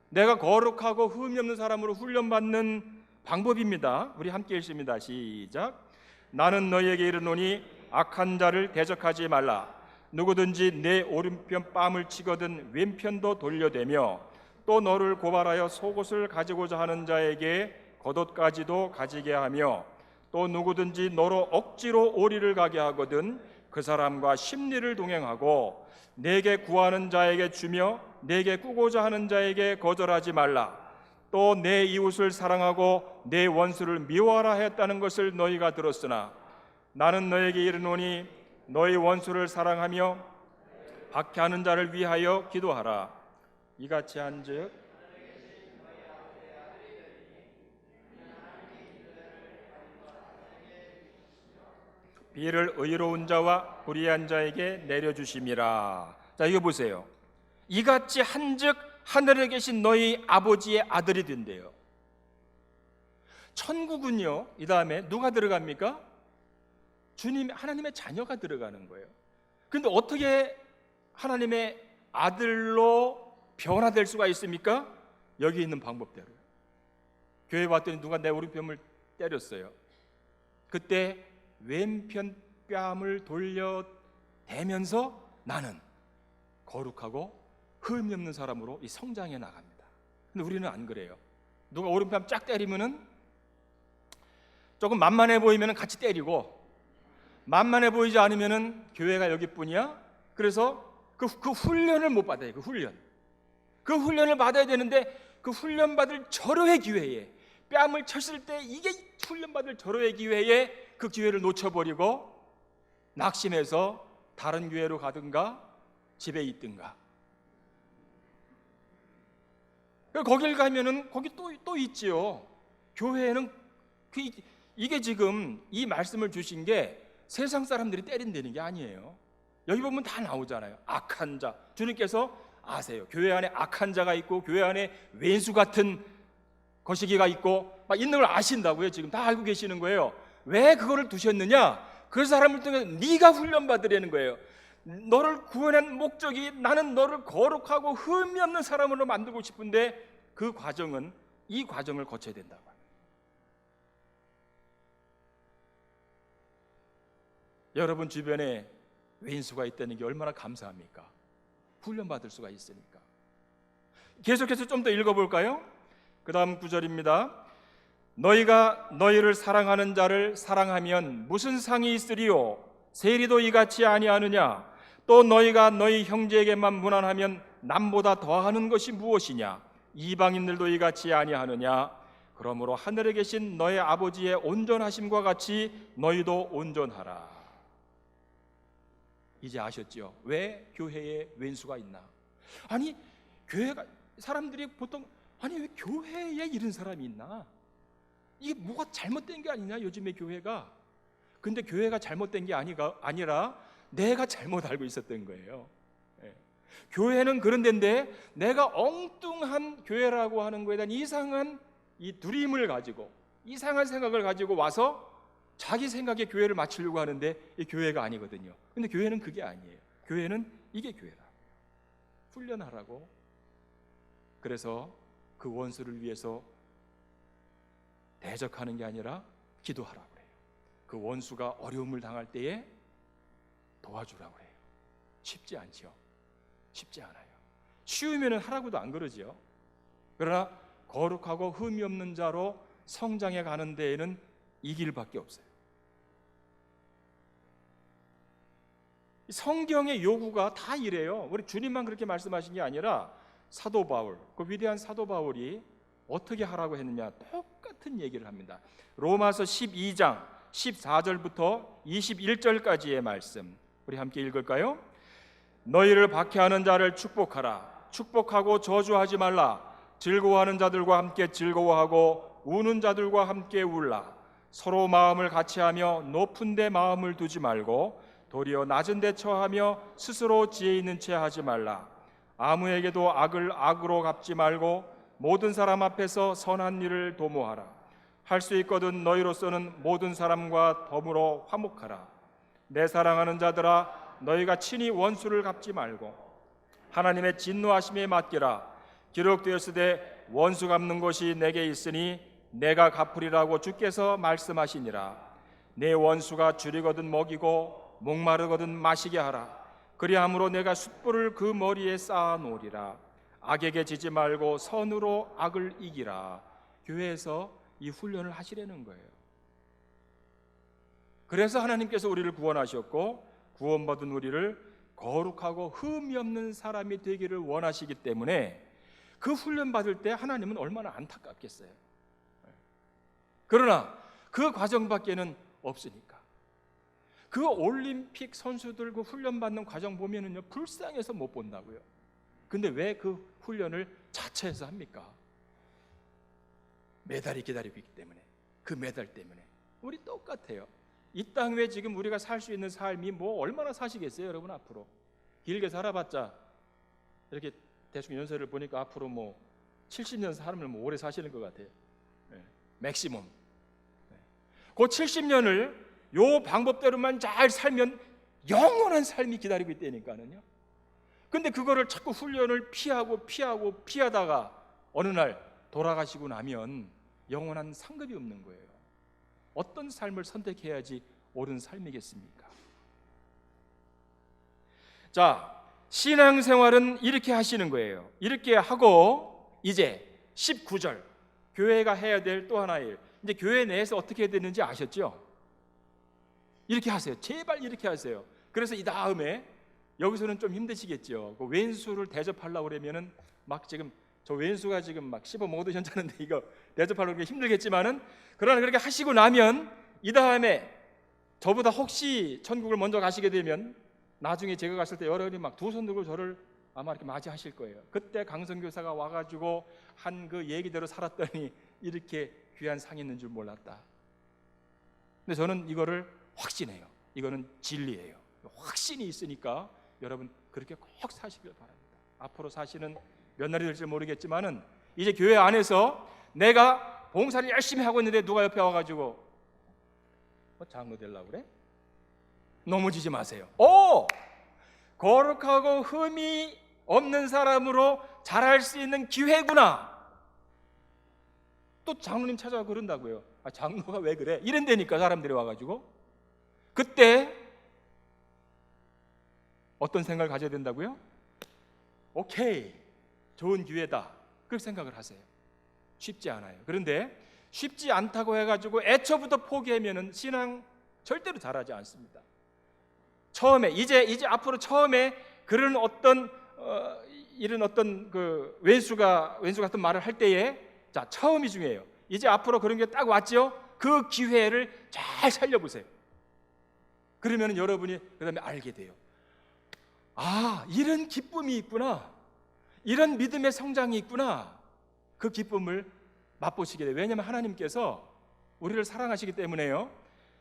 내가 거룩하고 흠이 없는 사람으로 훈련받는 방법입니다. 우리 함께 읽습니다. 시작. 나는 너희에게 이르노니 악한 자를 대적하지 말라. 누구든지 내 오른편 뺨을 치거든 왼편도 돌려대며 또 너를 고발하여 속옷을 가지고자 하는 자에게 겉옷까지도 가지게 하며 또 누구든지 너로 억지로 오리를 가게 하거든 그 사람과 심리를 동행하고 내게 구하는 자에게 주며 내게 꾸고자 하는 자에게 거절하지 말라. 또 내 이웃을 사랑하고 내 원수를 미워하라 했다는 것을 너희가 들었으나 나는 너에게 이르노니 너희 원수를 사랑하며 박해하는 자를 위하여 기도하라. 이같이 한즉 비를 의로운 자와 불의한 자에게 내려주심이라. 자, 이거 보세요. 이같이 한즉 하늘에 계신 너희 아버지의 아들이 된대요. 천국은요, 이 다음에 누가 들어갑니까? 주님, 하나님의 자녀가 들어가는 거예요. 그런데 어떻게 하나님의 아들로 변화될 수가 있습니까? 여기 있는 방법대로. 교회 왔더니 누가 내 오른편을 때렸어요. 그때 왼편 뺨을 돌려 대면서 나는 거룩하고 흠이 없는 사람으로 이 성장해 나갑니다. 근데 우리는 안 그래요. 누가 오른편 쫙 때리면은 조금 만만해 보이면은 같이 때리고, 만만해 보이지 않으면은 교회가 여기뿐이야. 그래서 그 훈련을 못 받아요. 그 훈련을 받아야 되는데, 그 훈련 받을 절호의 기회에, 뺨을 쳤을 때 이게 훈련 받을 절호의 기회에 그 기회를 놓쳐버리고 낙심해서 다른 교회로 가든가 집에 있든가. 거길 가면은 거기 또 있지요. 교회에는 이게 지금 이 말씀을 주신 게 세상 사람들이 때린다는 게 아니에요. 여기 보면 다 나오잖아요. 악한 자. 주님께서 아세요. 교회 안에 악한 자가 있고 교회 안에 왼수 같은 거시기가 있고 막 있는 걸 아신다고요. 지금 다 알고 계시는 거예요. 왜 그거를 두셨느냐? 그 사람을 통해 네가 훈련받으려는 거예요. 너를 구원한 목적이 나는 너를 거룩하고 흠이 없는 사람으로 만들고 싶은데 그 과정은 이 과정을 거쳐야 된다고. 여러분 주변에 왼수가 있다는 게 얼마나 감사합니까? 훈련받을 수가 있으니까. 계속해서 좀 더 읽어볼까요? 그 다음 9절입니다. 너희가 너희를 사랑하는 자를 사랑하면 무슨 상이 있으리요? 세리도 이같이 아니하느냐? 또 너희가 너희 형제에게만 무난하면 남보다 더하는 것이 무엇이냐? 이방인들도 이같이 아니하느냐? 그러므로 하늘에 계신 너희 아버지의 온전하심과 같이 너희도 온전하라. 이제 아셨죠? 왜 교회에 왼수가 있나? 아니 교회가 사람들이 보통 아니 왜 교회에 이런 사람이 있나? 이게 뭐가 잘못된 게 아니냐 요즘에 교회가. 근데 교회가 잘못된 게 아니라 내가 잘못 알고 있었던 거예요. 예. 교회는 그런 데인데 내가 엉뚱한 교회라고 하는 거에 대한 이상한 이 두림을 가지고 이상한 생각을 가지고 와서 자기 생각에 교회를 맞추려고 하는데 이 교회가 아니거든요. 근데 교회는 그게 아니에요. 교회는 이게 교회라. 훈련하라고. 그래서 그 원수를 위해서 대적하는 게 아니라 기도하라고 그래요. 그 원수가 어려움을 당할 때에 도와주라고 해요. 쉽지 않죠. 쉽지 않아요. 쉬우면 하라고도 안 그러죠. 그러나 거룩하고 흠이 없는 자로 성장해 가는 데에는 이 길밖에 없어요. 성경의 요구가 다 이래요. 우리 주님만 그렇게 말씀하신 게 아니라 사도 바울, 그 위대한 사도 바울이 어떻게 하라고 했느냐 똑같은 얘기를 합니다. 로마서 12장 14절부터 21절까지의 말씀 우리 함께 읽을까요? 너희를 박해하는 자를 축복하라. 축복하고 저주하지 말라. 즐거워하는 자들과 함께 즐거워하고 우는 자들과 함께 울라. 서로 마음을 같이하며 높은 데 마음을 두지 말고 도리어 낮은 데 처하며 스스로 지혜 있는 채 하지 말라. 아무에게도 악을 악으로 갚지 말고 모든 사람 앞에서 선한 일을 도모하라. 할 수 있거든 너희로서는 모든 사람과 더불어 화목하라. 내 사랑하는 자들아 너희가 친히 원수를 갚지 말고 하나님의 진노하심에 맡기라. 기록되었으되 원수 갚는 것이 내게 있으니 내가 갚으리라고 주께서 말씀하시니라. 내 원수가 줄이거든 먹이고 목마르거든 마시게 하라. 그리함으로 내가 숯불을 그 머리에 쌓아 놓으리라. 악에게 지지 말고 선으로 악을 이기라. 교회에서 이 훈련을 하시려는 거예요. 그래서 하나님께서 우리를 구원하셨고 구원받은 우리를 거룩하고 흠이 없는 사람이 되기를 원하시기 때문에 그 훈련 받을 때 하나님은 얼마나 안타깝겠어요. 그러나 그 과정밖에는 없으니까. 그 올림픽 선수들 그 훈련 받는 과정 보면은요, 불쌍해서 못 본다고요. 근데 왜 그 훈련을 자처해서 합니까? 메달이 기다리고 있기 때문에. 그 메달 때문에. 우리 똑같아요. 이 땅 위에 지금 우리가 살 수 있는 삶이 뭐 얼마나 사시겠어요, 여러분? 앞으로 길게 살아봤자 이렇게 대충 연세를 보니까 앞으로 뭐 70년 살면 뭐 오래 사시는 것 같아요. 맥시멈. 그 70년을 요 방법대로만 잘 살면 영원한 삶이 기다리고 있다니까는요. 근데 그거를 자꾸 훈련을 피하다가 어느 날 돌아가시고 나면 영원한 상급이 없는 거예요. 어떤 삶을 선택해야지 옳은 삶이겠습니까? 자, 신앙생활은 이렇게 하시는 거예요. 이렇게 하고 이제 19절 교회가 해야 될 또 하나의 일. 이제 교회 내에서 어떻게 해야 되는지 아셨죠? 이렇게 하세요. 제발 이렇게 하세요. 그래서 이 다음에 여기서는 좀 힘드시겠죠. 그 왼수를 대접하려고 그러면은 막 지금 저 왼수가 지금 막 씹어 먹어도 괜찮은데 이거 대접하려고 그렇게 힘들겠지만은 그러나 그렇게 하시고 나면 이 다음에 저보다 혹시 천국을 먼저 가시게 되면 나중에 제가 갔을 때 여러분이 막 두 손 들고 저를 아마 이렇게 맞이하실 거예요. 그때 강선교사가 와가지고 한 그 얘기대로 살았더니 이렇게 귀한 상이 있는 줄 몰랐다. 근데 저는 이거를 확신해요. 이거는 진리예요. 확신이 있으니까 여러분 그렇게 꼭 사시길 바랍니다. 앞으로 사시는 몇 날이 될지 모르겠지만은 이제 교회 안에서 내가 봉사를 열심히 하고 있는데 누가 옆에 와가지고 장로 되려고 그래? 넘어지지 마세요. 거룩하고 흠이 없는 사람으로 자랄 수 있는 기회구나. 또 장로님 찾아와 그런다고요. 장로가 왜 그래? 이런다니까 사람들이 와가지고. 그때 어떤 생각을 가져야 된다고요? 오케이, 좋은 기회다. 그렇게 생각을 하세요. 쉽지 않아요. 그런데 쉽지 않다고 해가지고 애초부터 포기하면은 신앙 절대로 잘하지 않습니다. 처음에 이제 앞으로 처음에 그런 이런 어떤 그 왼수 같은 말을 할 때에 자 처음이 중요해요. 이제 앞으로 그런 게 딱 왔죠. 그 기회를 잘 살려보세요. 그러면 여러분이 그다음에 알게 돼요. 이런 기쁨이 있구나. 이런 믿음의 성장이 있구나. 그 기쁨을 맛보시게 돼요. 왜냐하면 하나님께서 우리를 사랑하시기 때문에요.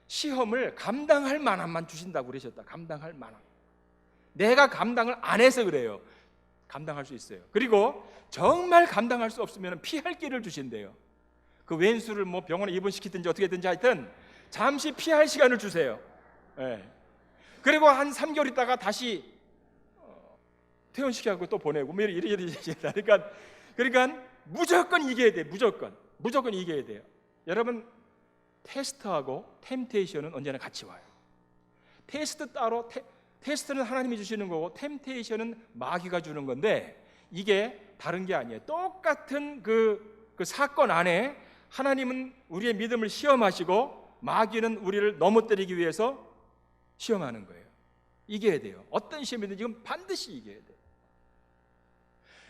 시험을 감당할 만한만 주신다고 그러셨다. 감당할 만한. 내가 감당을 안 해서 그래요. 감당할 수 있어요. 그리고 정말 감당할 수 없으면 피할 길을 주신대요. 그 왼수를 뭐 병원에 입원시키든지 어떻게든지 하여튼 잠시 피할 시간을 주세요. 그리고 한 3개월 있다가 다시 퇴원시켜갖고 또 보내고 뭐 이리 그러니까 무조건 이겨야 돼. 무조건 이겨야 돼요. 여러분 테스트하고 템테이션은 언제나 같이 와요. 테스트 따로 테스트는 하나님이 주시는 거고 템테이션은 마귀가 주는 건데 이게 다른 게 아니에요. 똑같은 그 사건 안에 하나님은 우리의 믿음을 시험하시고 마귀는 우리를 넘어뜨리기 위해서 시험하는 거예요. 이겨야 돼요. 어떤 시험이든지 이건 반드시 이겨야 돼요.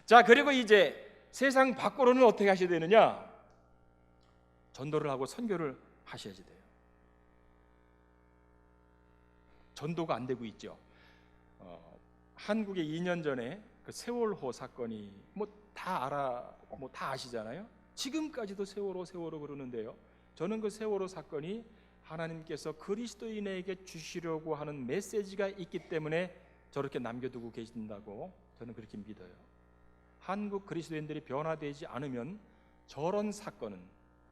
자, 그리고 이제 세상 밖으로는 어떻게 하셔야 되느냐? 전도를 하고 선교를 하셔야지 돼요. 전도가 안 되고 있죠. 한국에 2년 전에 그 세월호 사건이 다 아시잖아요. 지금까지도 세월호 그러는데요. 저는 그 세월호 사건이 하나님께서 그리스도인에게 주시려고 하는 메시지가 있기 때문에 저렇게 남겨두고 계신다고 저는 그렇게 믿어요. 한국 그리스도인들이 변화되지 않으면 저런 사건은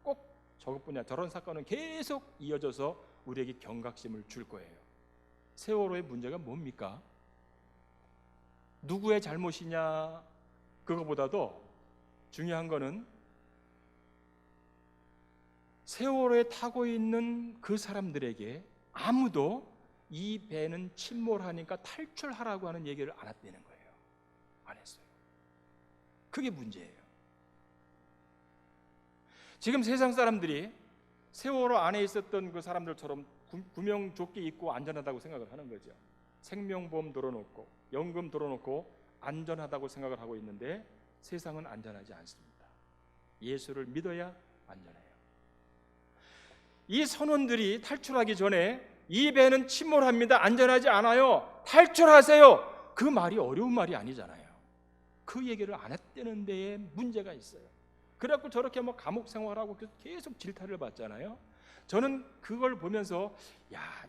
꼭 저것뿐이 아니라 저런 사건은 계속 이어져서 우리에게 경각심을 줄 거예요. 세월호의 문제가 뭡니까? 누구의 잘못이냐 그거보다도 중요한 거는 세월호에 타고 있는 그 사람들에게 아무도 이 배는 침몰하니까 탈출하라고 하는 얘기를 안 했다는 거예요. 안 했어요. 그게 문제예요. 지금 세상 사람들이 세월호 안에 있었던 그 사람들처럼 구명조끼 입고 안전하다고 생각을 하는 거죠. 생명보험 들어놓고 연금 들어놓고 안전하다고 생각을 하고 있는데 세상은 안전하지 않습니다. 예수를 믿어야 안전해요. 이 선원들이 탈출하기 전에 이 배는 침몰합니다. 안전하지 않아요. 탈출하세요. 그 말이 어려운 말이 아니잖아요. 그 얘기를 안 했다는 데에 문제가 있어요. 그래갖고 저렇게 뭐 감옥 생활하고 계속 질타를 받잖아요. 저는 그걸 보면서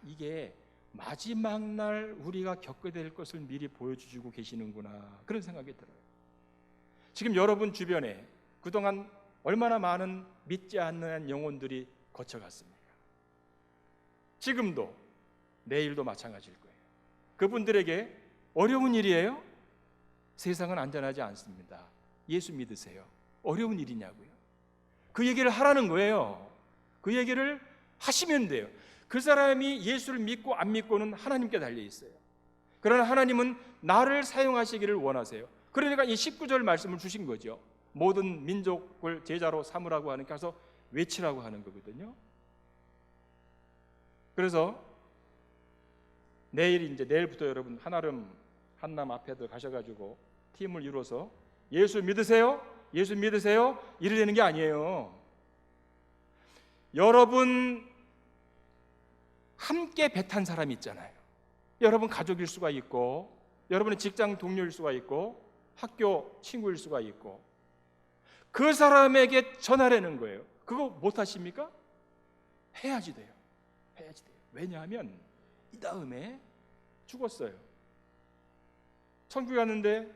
이게 마지막 날 우리가 겪게 될 것을 미리 보여주고 계시는구나, 그런 생각이 들어요. 지금 여러분 주변에 그동안 얼마나 많은 믿지 않는 영혼들이 거쳐갔습니까? 지금도 내일도 마찬가지일 거예요. 그분들에게 어려운 일이에요? 세상은 안전하지 않습니다. 예수 믿으세요. 어려운 일이냐고요. 그 얘기를 하라는 거예요. 그 얘기를 하시면 돼요. 그 사람이 예수를 믿고 안 믿고는 하나님께 달려 있어요. 그러나 하나님은 나를 사용하시기를 원하세요. 그러니까 이 19절 말씀을 주신 거죠. 모든 민족을 제자로 삼으라고 하는, 가서 외치라고 하는 거거든요. 그래서 내일부터 여러분 한남 앞에도 가셔가지고 팀을 이루어서 예수 믿으세요? 예수 믿으세요? 이러려는 게 아니에요. 여러분 함께 배 탄 사람이 있잖아요. 여러분 가족일 수가 있고, 여러분의 직장 동료일 수가 있고, 학교 친구일 수가 있고, 그 사람에게 전하라는 거예요. 그거 못 하십니까? 해야지 돼요. 왜냐하면 이 다음에 죽었어요. 천국에 갔는데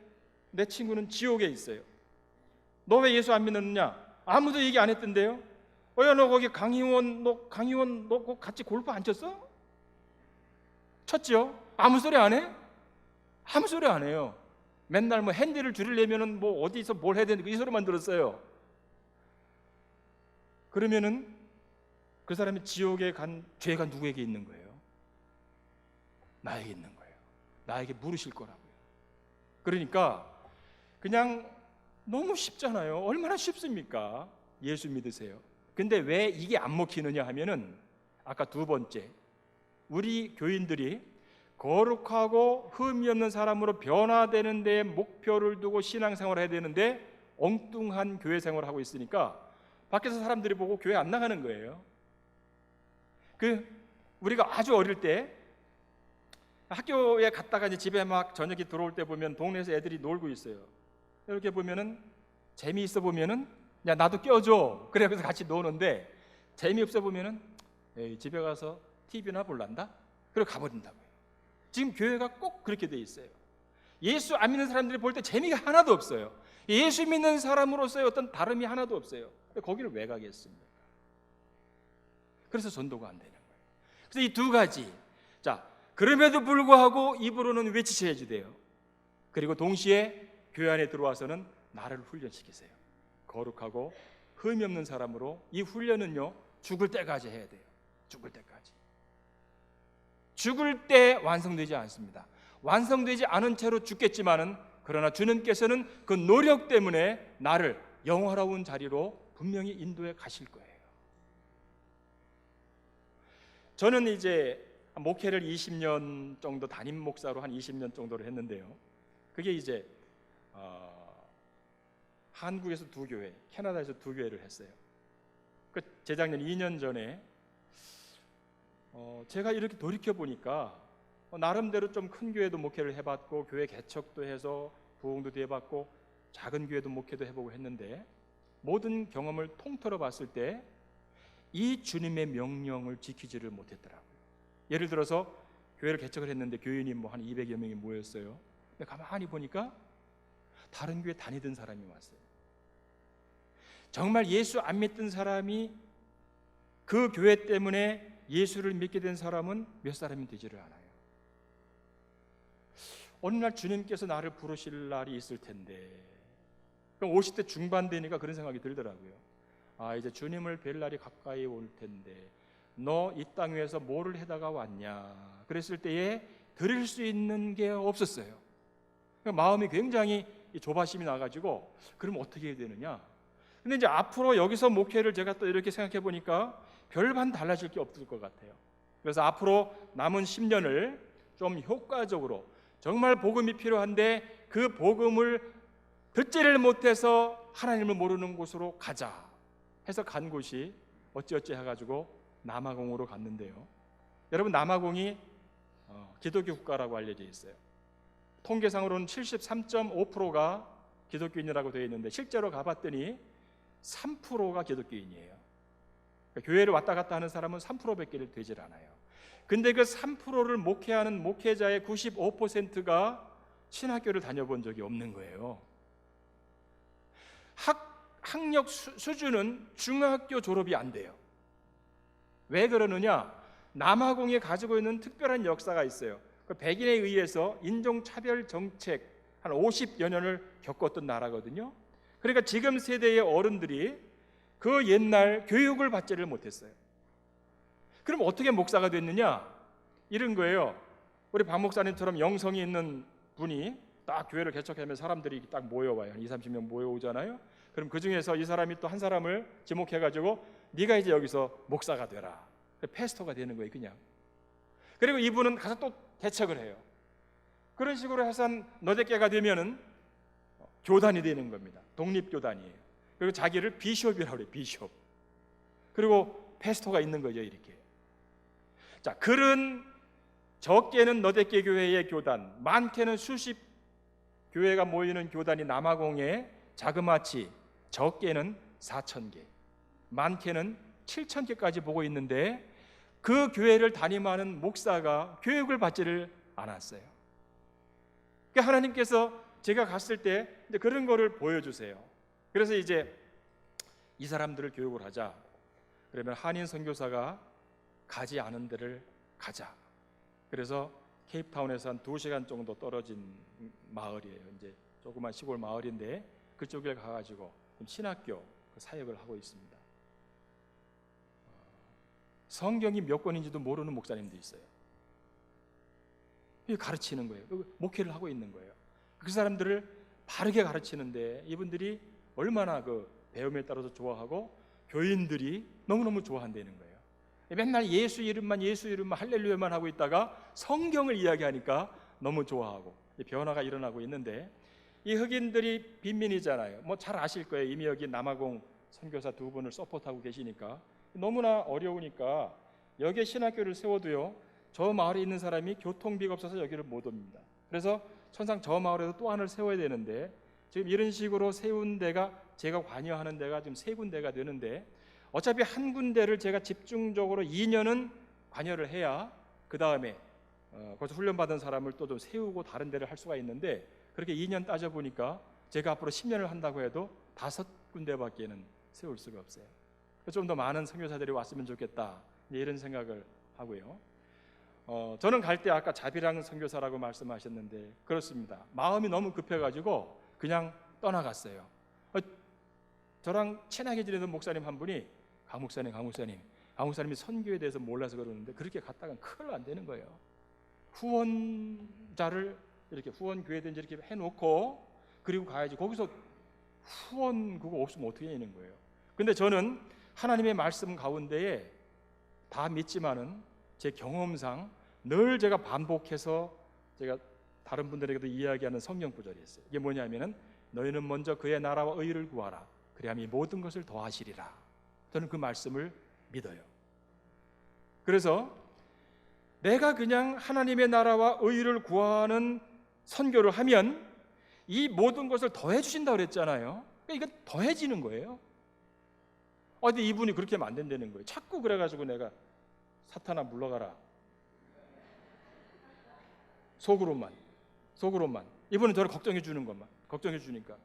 내 친구는 지옥에 있어요. 너 왜 예수 안 믿느냐? 아무도 얘기 안 했던데요. 야, 너 거기 강희원 너 같이 골프 안 쳤어? 쳤죠? 아무 소리 안 해? 아무 소리 안 해요. 맨날 뭐 핸디를 줄이려면은 뭐 어디서 뭘 해야 되는지 이 소리만 들었어요. 그러면은 그 사람이 지옥에 간 죄가 누구에게 있는 거예요? 나에게 있는 거예요. 나에게 물으실 거라고요. 그러니까 그냥 너무 쉽잖아요. 얼마나 쉽습니까? 예수 믿으세요. 근데 왜 이게 안 먹히느냐 하면은, 아까 두 번째, 우리 교인들이 거룩하고 흠이 없는 사람으로 변화되는 데 목표를 두고 신앙생활을 해야 되는데 엉뚱한 교회 생활을 하고 있으니까 밖에서 사람들이 보고 교회 안 나가는 거예요. 우리가 아주 어릴 때 학교에 갔다가 이제 집에 막 저녁에 들어올 때 보면 동네에서 애들이 놀고 있어요. 이렇게 보면은 재미있어 보면은 야 나도 껴줘. 그래서 같이 노는데 재미없어 보면은 에이, 집에 가서 TV나 볼란다. 그리고 가버린다고요. 지금 교회가 꼭 그렇게 돼 있어요. 예수 안 믿는 사람들이 볼 때 재미가 하나도 없어요. 예수 믿는 사람으로서의 어떤 다름이 하나도 없어요. 거기를 왜 가겠습니까? 그래서 전도가 안 되는 거예요. 그래서 이 두 가지, 자, 그럼에도 불구하고 입으로는 외치셔야지 돼요. 그리고 동시에 교회 안에 들어와서는 나를 훈련시키세요. 거룩하고 흠이 없는 사람으로. 이 훈련은요, 죽을 때까지 해야 돼요. 죽을 때까지. 죽을 때 완성되지 않습니다. 완성되지 않은 채로 죽겠지만은, 그러나 주님께서는 그 노력 때문에 나를 영화로운 자리로 분명히 인도해 가실 거예요. 저는 이제 목회를 20년 정도 담임 목사로 한 20년 정도를 했는데요. 그게 이제 한국에서 2교회, 캐나다에서 2교회를 했어요. 그 재작년 2년 전에 제가 이렇게 돌이켜 보니까 나름대로 좀 큰 교회도 목회를 해봤고, 교회 개척도 해서 부흥도 해봤고, 작은 교회도 목회도 해보고 했는데, 모든 경험을 통틀어 봤을 때 이 주님의 명령을 지키지를 못했더라고요. 예를 들어서 교회를 개척을 했는데 교인이 뭐 한 200여 명이 모였어요. 근데 가만히 보니까 다른 교회 다니던 사람이 왔어요. 정말 예수 안 믿던 사람이 그 교회 때문에 예수를 믿게 된 사람은 몇 사람이 되지를 않아요. 어느 날 주님께서 나를 부르실 날이 있을 텐데, 그럼 50대 중반 되니까 그런 생각이 들더라고요. 아, 이제 주님을 뵐 날이 가까이 올 텐데 너 이 땅 위에서 뭐를 해다가 왔냐? 그랬을 때에 드릴 수 있는 게 없었어요. 마음이 굉장히 조바심이 나가지고, 그럼 어떻게 해야 되느냐? 근데 이제 앞으로 여기서 목회를 제가 또 이렇게 생각해 보니까 별반 달라질 게 없을 것 같아요. 그래서 앞으로 남은 10년을 좀 효과적으로, 정말 복음이 필요한데 그 복음을 듣지를 못해서 하나님을 모르는 곳으로 가자 해서 간 곳이 어찌어찌 해가지고 남아공으로 갔는데요. 여러분, 남아공이 기독교 국가라고 알려져 있어요. 통계상으로는 73.5%가 기독교인이라고 되어 있는데 실제로 가봤더니 3%가 기독교인이에요. 그러니까 교회를 왔다 갔다 하는 사람은 3%밖에 되질 않아요. 근데 그 3%를 목회하는 목회자의 95%가 신학교를 다녀본 적이 없는 거예요. 학력 수준은 중학교 졸업이 안 돼요. 왜 그러느냐? 남아공이 가지고 있는 특별한 역사가 있어요. 백인에 의해서 인종차별 정책 한 50여 년을 겪었던 나라거든요. 그러니까 지금 세대의 어른들이 그 옛날 교육을 받지를 못했어요. 그럼 어떻게 목사가 됐느냐? 이런 거예요. 우리 박 목사님처럼 영성이 있는 분이 딱 교회를 개척하면 사람들이 딱 모여와요. 20-30명 모여오잖아요. 그럼 그 중에서 이 사람이 또 한 사람을 지목해가지고 네가 이제 여기서 목사가 되라. 패스터가 되는 거예요, 그냥. 그리고 이분은 가서 또 개척을 해요. 그런 식으로 해서 너댓 개가 되면은 교단이 되는 겁니다. 독립교단이에요. 그리고 자기를 비숍이라고 그래요, 비숍. 그리고 패스터가 있는 거죠, 이렇게. 자, 그런 적게는 너댓 개 교회의 교단, 많게는 수십 교회가 모이는 교단이 남아공에 자그마치 적게는 4,000개, 많게는 7,000개까지 보고 있는데 그 교회를 담임하는 목사가 교육을 받지를 않았어요. 그러니까 하나님께서 제가 갔을 때 그런 거를 보여주세요. 그래서 이제 이 사람들을 교육을 하자. 그러면 한인 선교사가 가지 않은 데를 가자. 그래서 케이프타운에서 한 2시간 정도 떨어진 마을이에요. 이제 조그만 시골 마을인데 그쪽에 가가지고 신학교 사역을 하고 있습니다. 성경이 몇 권인지도 모르는 목사님도 있어요. 가르치는 거예요. 목회를 하고 있는 거예요. 그 사람들을 바르게 가르치는데 이분들이 얼마나 그 배움에 따라서 좋아하고 교인들이 너무너무 좋아한다는 거예요. 맨날 예수 이름만 할렐루야만 하고 있다가 성경을 이야기하니까 너무 좋아하고 변화가 일어나고 있는데 이 흑인들이 빈민이잖아요. 뭐 잘 아실 거예요. 이미 여기 남아공 선교사 2분을 서포트하고 계시니까 너무나 어려우니까 여기에 신학교를 세워도요, 저 마을에 있는 사람이 교통비가 없어서 여기를 못 옵니다. 그래서 천상 저 마을에도 또 하나를 세워야 되는데 지금 이런 식으로 세운 데가 제가 관여하는 데가 지금 3군데가 되는데 어차피 한 군데를 제가 집중적으로 2년은 관여를 해야 그 다음에 거기서 훈련받은 사람을 또 좀 세우고 다른 데를 할 수가 있는데 그렇게 2년 따져보니까 제가 앞으로 10년을 한다고 해도 5군데밖에는 세울 수가 없어요. 좀 더 많은 선교사들이 왔으면 좋겠다, 이런 생각을 하고요. 저는 갈 때 아까 자비랑 선교사라고 말씀하셨는데 그렇습니다. 마음이 너무 급해가지고 그냥 떠나갔어요. 저랑 친하게 지내던 목사님 한 분이 강 목사님이 선교에 대해서 몰라서 그러는데 그렇게 갔다간 큰일 안 되는 거예요. 후원자를 이렇게 후원교회든지 이렇게 해놓고 그리고 가야지. 거기서 후원 그거 없으면 어떻게 되는 거예요. 근데 저는 하나님의 말씀 가운데에 다 믿지만은 제 경험상 늘 제가 반복해서 제가 다른 분들에게도 이야기하는 성경 구절이 있어요. 이게 뭐냐면은 너희는 먼저 그의 나라와 의를 구하라. 그리하면 이 모든 것을 더하시리라. 저는 그 말씀을 믿어요. 그래서 내가 그냥 하나님의 나라와 의를 구하는 선교를 하면 이 모든 것을 더해 주신다고 그랬잖아요. 그러니까 이건 더해지는 거예요. 근데 이분이 그렇게 하면 안 된다는 거예요. 자꾸 그래가지고 내가 사탄아 물러가라. 속으로만. 이분은 저를 걱정해 주는 것만. 걱정해 주니까.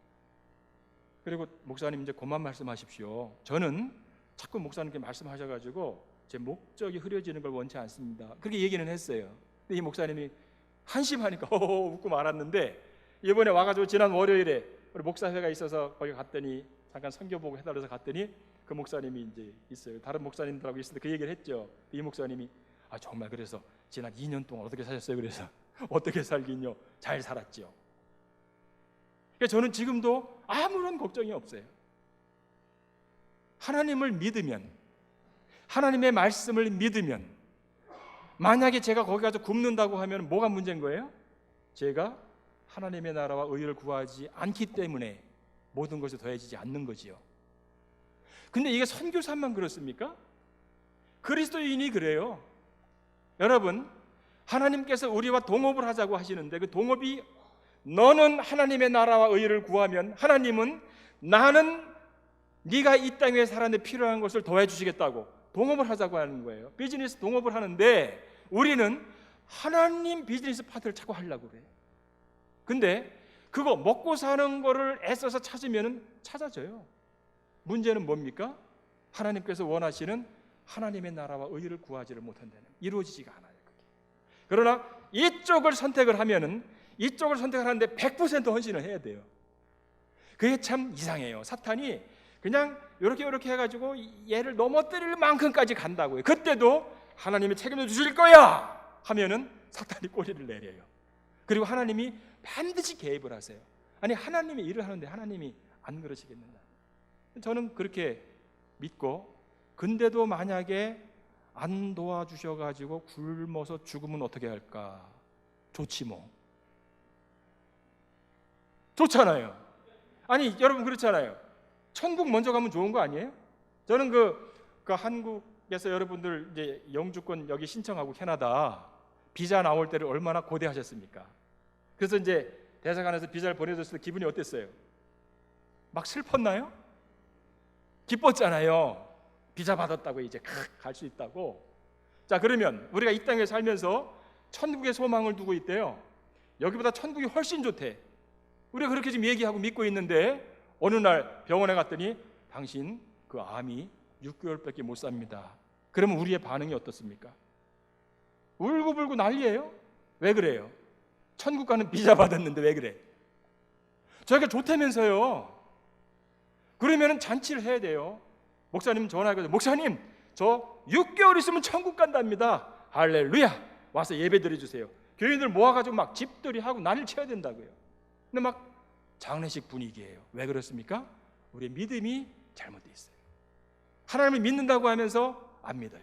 그리고 목사님 이제 그만 말씀하십시오. 저는 자꾸 목사님께 말씀하셔가지고 제 목적이 흐려지는 걸 원치 않습니다. 그렇게 얘기는 했어요. 근데 이 목사님이 한심하니까 웃고 말았는데 이번에 와가지고 지난 월요일에 우리 목사회가 있어서 거기 갔더니 잠깐 선교 보고 해달라서 갔더니 그 목사님이 이제 있어요. 다른 목사님들하고 있을 때 그 얘기를 했죠. 이 목사님이 정말 그래서 지난 2년 동안 어떻게 사셨어요? 그래서 어떻게 살긴요? 잘 살았죠. 그러니까 저는 지금도 아무런 걱정이 없어요. 하나님을 믿으면, 하나님의 말씀을 믿으면, 만약에 제가 거기 가서 굶는다고 하면 뭐가 문제인 거예요? 제가 하나님의 나라와 의를 구하지 않기 때문에 모든 것이 더해지지 않는 거지요. 근데 이게 선교사만 그렇습니까? 그리스도인이 그래요. 여러분, 하나님께서 우리와 동업을 하자고 하시는데 그 동업이 너는 하나님의 나라와 의를 구하면 하나님은 나는 네가 이 땅에 살아내 필요한 것을 더해 주시겠다고 동업을 하자고 하는 거예요. 비즈니스 동업을 하는데 우리는 하나님 비즈니스 파트를 자꾸 하려고 그래요. 근데 그거 먹고 사는 거를 애써서 찾으면 찾아져요. 문제는 뭡니까? 하나님께서 원하시는 하나님의 나라와 의를 구하지를 못한다는, 이루어지지가 않아요. 그게. 그러나 이쪽을 선택을 하면은 이쪽을 선택하는데 100% 헌신을 해야 돼요. 그게 참 이상해요. 사탄이 그냥 이렇게 해가지고 얘를 넘어뜨릴 만큼까지 간다고요. 그때도 하나님이 책임져 주실 거야 하면은 사탄이 꼬리를 내려요. 그리고 하나님이 반드시 개입을 하세요. 아니, 하나님이 일을 하는데 하나님이 안 그러시겠는가? 저는 그렇게 믿고, 근데도 만약에 안 도와주셔가지고 굶어서 죽으면 어떻게 할까? 좋지 뭐. 좋잖아요. 아니, 여러분 그렇잖아요. 천국 먼저 가면 좋은 거 아니에요? 저는 그 한국에서 여러분들 이제 영주권 여기 신청하고 캐나다 비자 나올 때를 얼마나 고대하셨습니까? 그래서 이제 대사관에서 비자를 보내줬을 때 기분이 어땠어요? 막 슬펐나요? 기뻤잖아요. 비자 받았다고 이제 갈 수 있다고. 자, 그러면 우리가 이 땅에 살면서 천국의 소망을 두고 있대요. 여기보다 천국이 훨씬 좋대. 우리가 그렇게 지금 얘기하고 믿고 있는데 어느 날 병원에 갔더니 당신 그 암이 6개월밖에 못 삽니다. 그러면 우리의 반응이 어떻습니까? 울고불고 난리예요. 왜 그래요? 천국 가는 비자 받았는데 왜 그래? 저희가 좋다면서요. 그러면 잔치를 해야 돼요. 목사님 전화해가지고 목사님 저 6개월 있으면 천국 간답니다. 할렐루야. 와서 예배 드려주세요. 교인들 모아가지고 막 집들이 하고 난리를 쳐야 된다고요. 근데 막 장례식 분위기예요. 왜 그렇습니까? 우리의 믿음이 잘못되어 있어요. 하나님을 믿는다고 하면서 안 믿어요.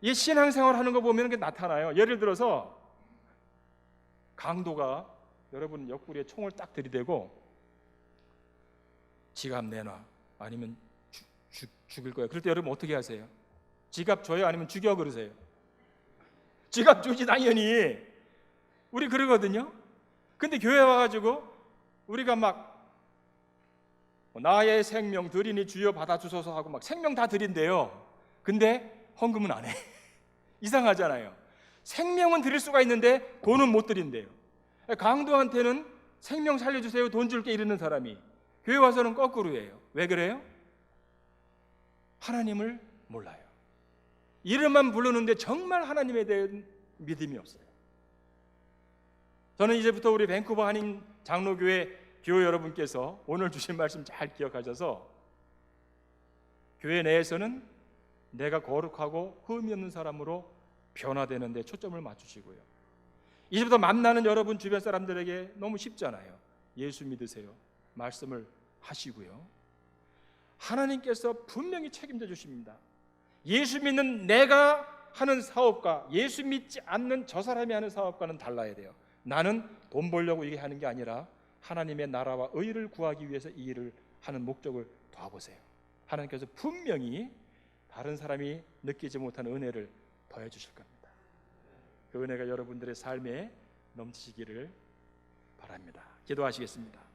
이 신앙생활 하는 거 보면 그게 나타나요. 예를 들어서 강도가 여러분 옆구리에 총을 딱 들이대고 지갑 내놔 아니면 죽일 거야. 그럴 때 여러분 어떻게 하세요? 지갑 줘요? 아니면 죽여 그러세요? 지갑 주지 당연히. 우리 그러거든요. 근데 교회 와가지고 우리가 막 나의 생명 드리니 주여 받아주소서 하고 막 생명 다 드린대요. 근데 헌금은 안 해. 이상하잖아요. 생명은 드릴 수가 있는데 돈은 못 드린대요. 강도한테는 생명 살려주세요 돈 줄게 이러는 사람이 교회 와서는 거꾸로예요. 왜 그래요? 하나님을 몰라요. 이름만 부르는데 정말 하나님에 대한 믿음이 없어요. 저는 이제부터 우리 밴쿠버 한인 장로교회 교회 여러분께서 오늘 주신 말씀 잘 기억하셔서 교회 내에서는 내가 거룩하고 흠이 없는 사람으로 변화되는 데 초점을 맞추시고요. 이제부터 만나는 여러분 주변 사람들에게 너무 쉽잖아요. 예수 믿으세요. 말씀을 하시고요. 하나님께서 분명히 책임져 주십니다. 예수 믿는 내가 하는 사업과 예수 믿지 않는 저 사람이 하는 사업과는 달라야 돼요. 나는 돈 벌려고 이게 하는 게 아니라 하나님의 나라와 의를 구하기 위해서 이 일을 하는 목적을 도와보세요. 하나님께서 분명히 다른 사람이 느끼지 못한 은혜를 더해 주실 겁니다. 그 은혜가 여러분들의 삶에 넘치시기를 바랍니다. 기도하시겠습니다.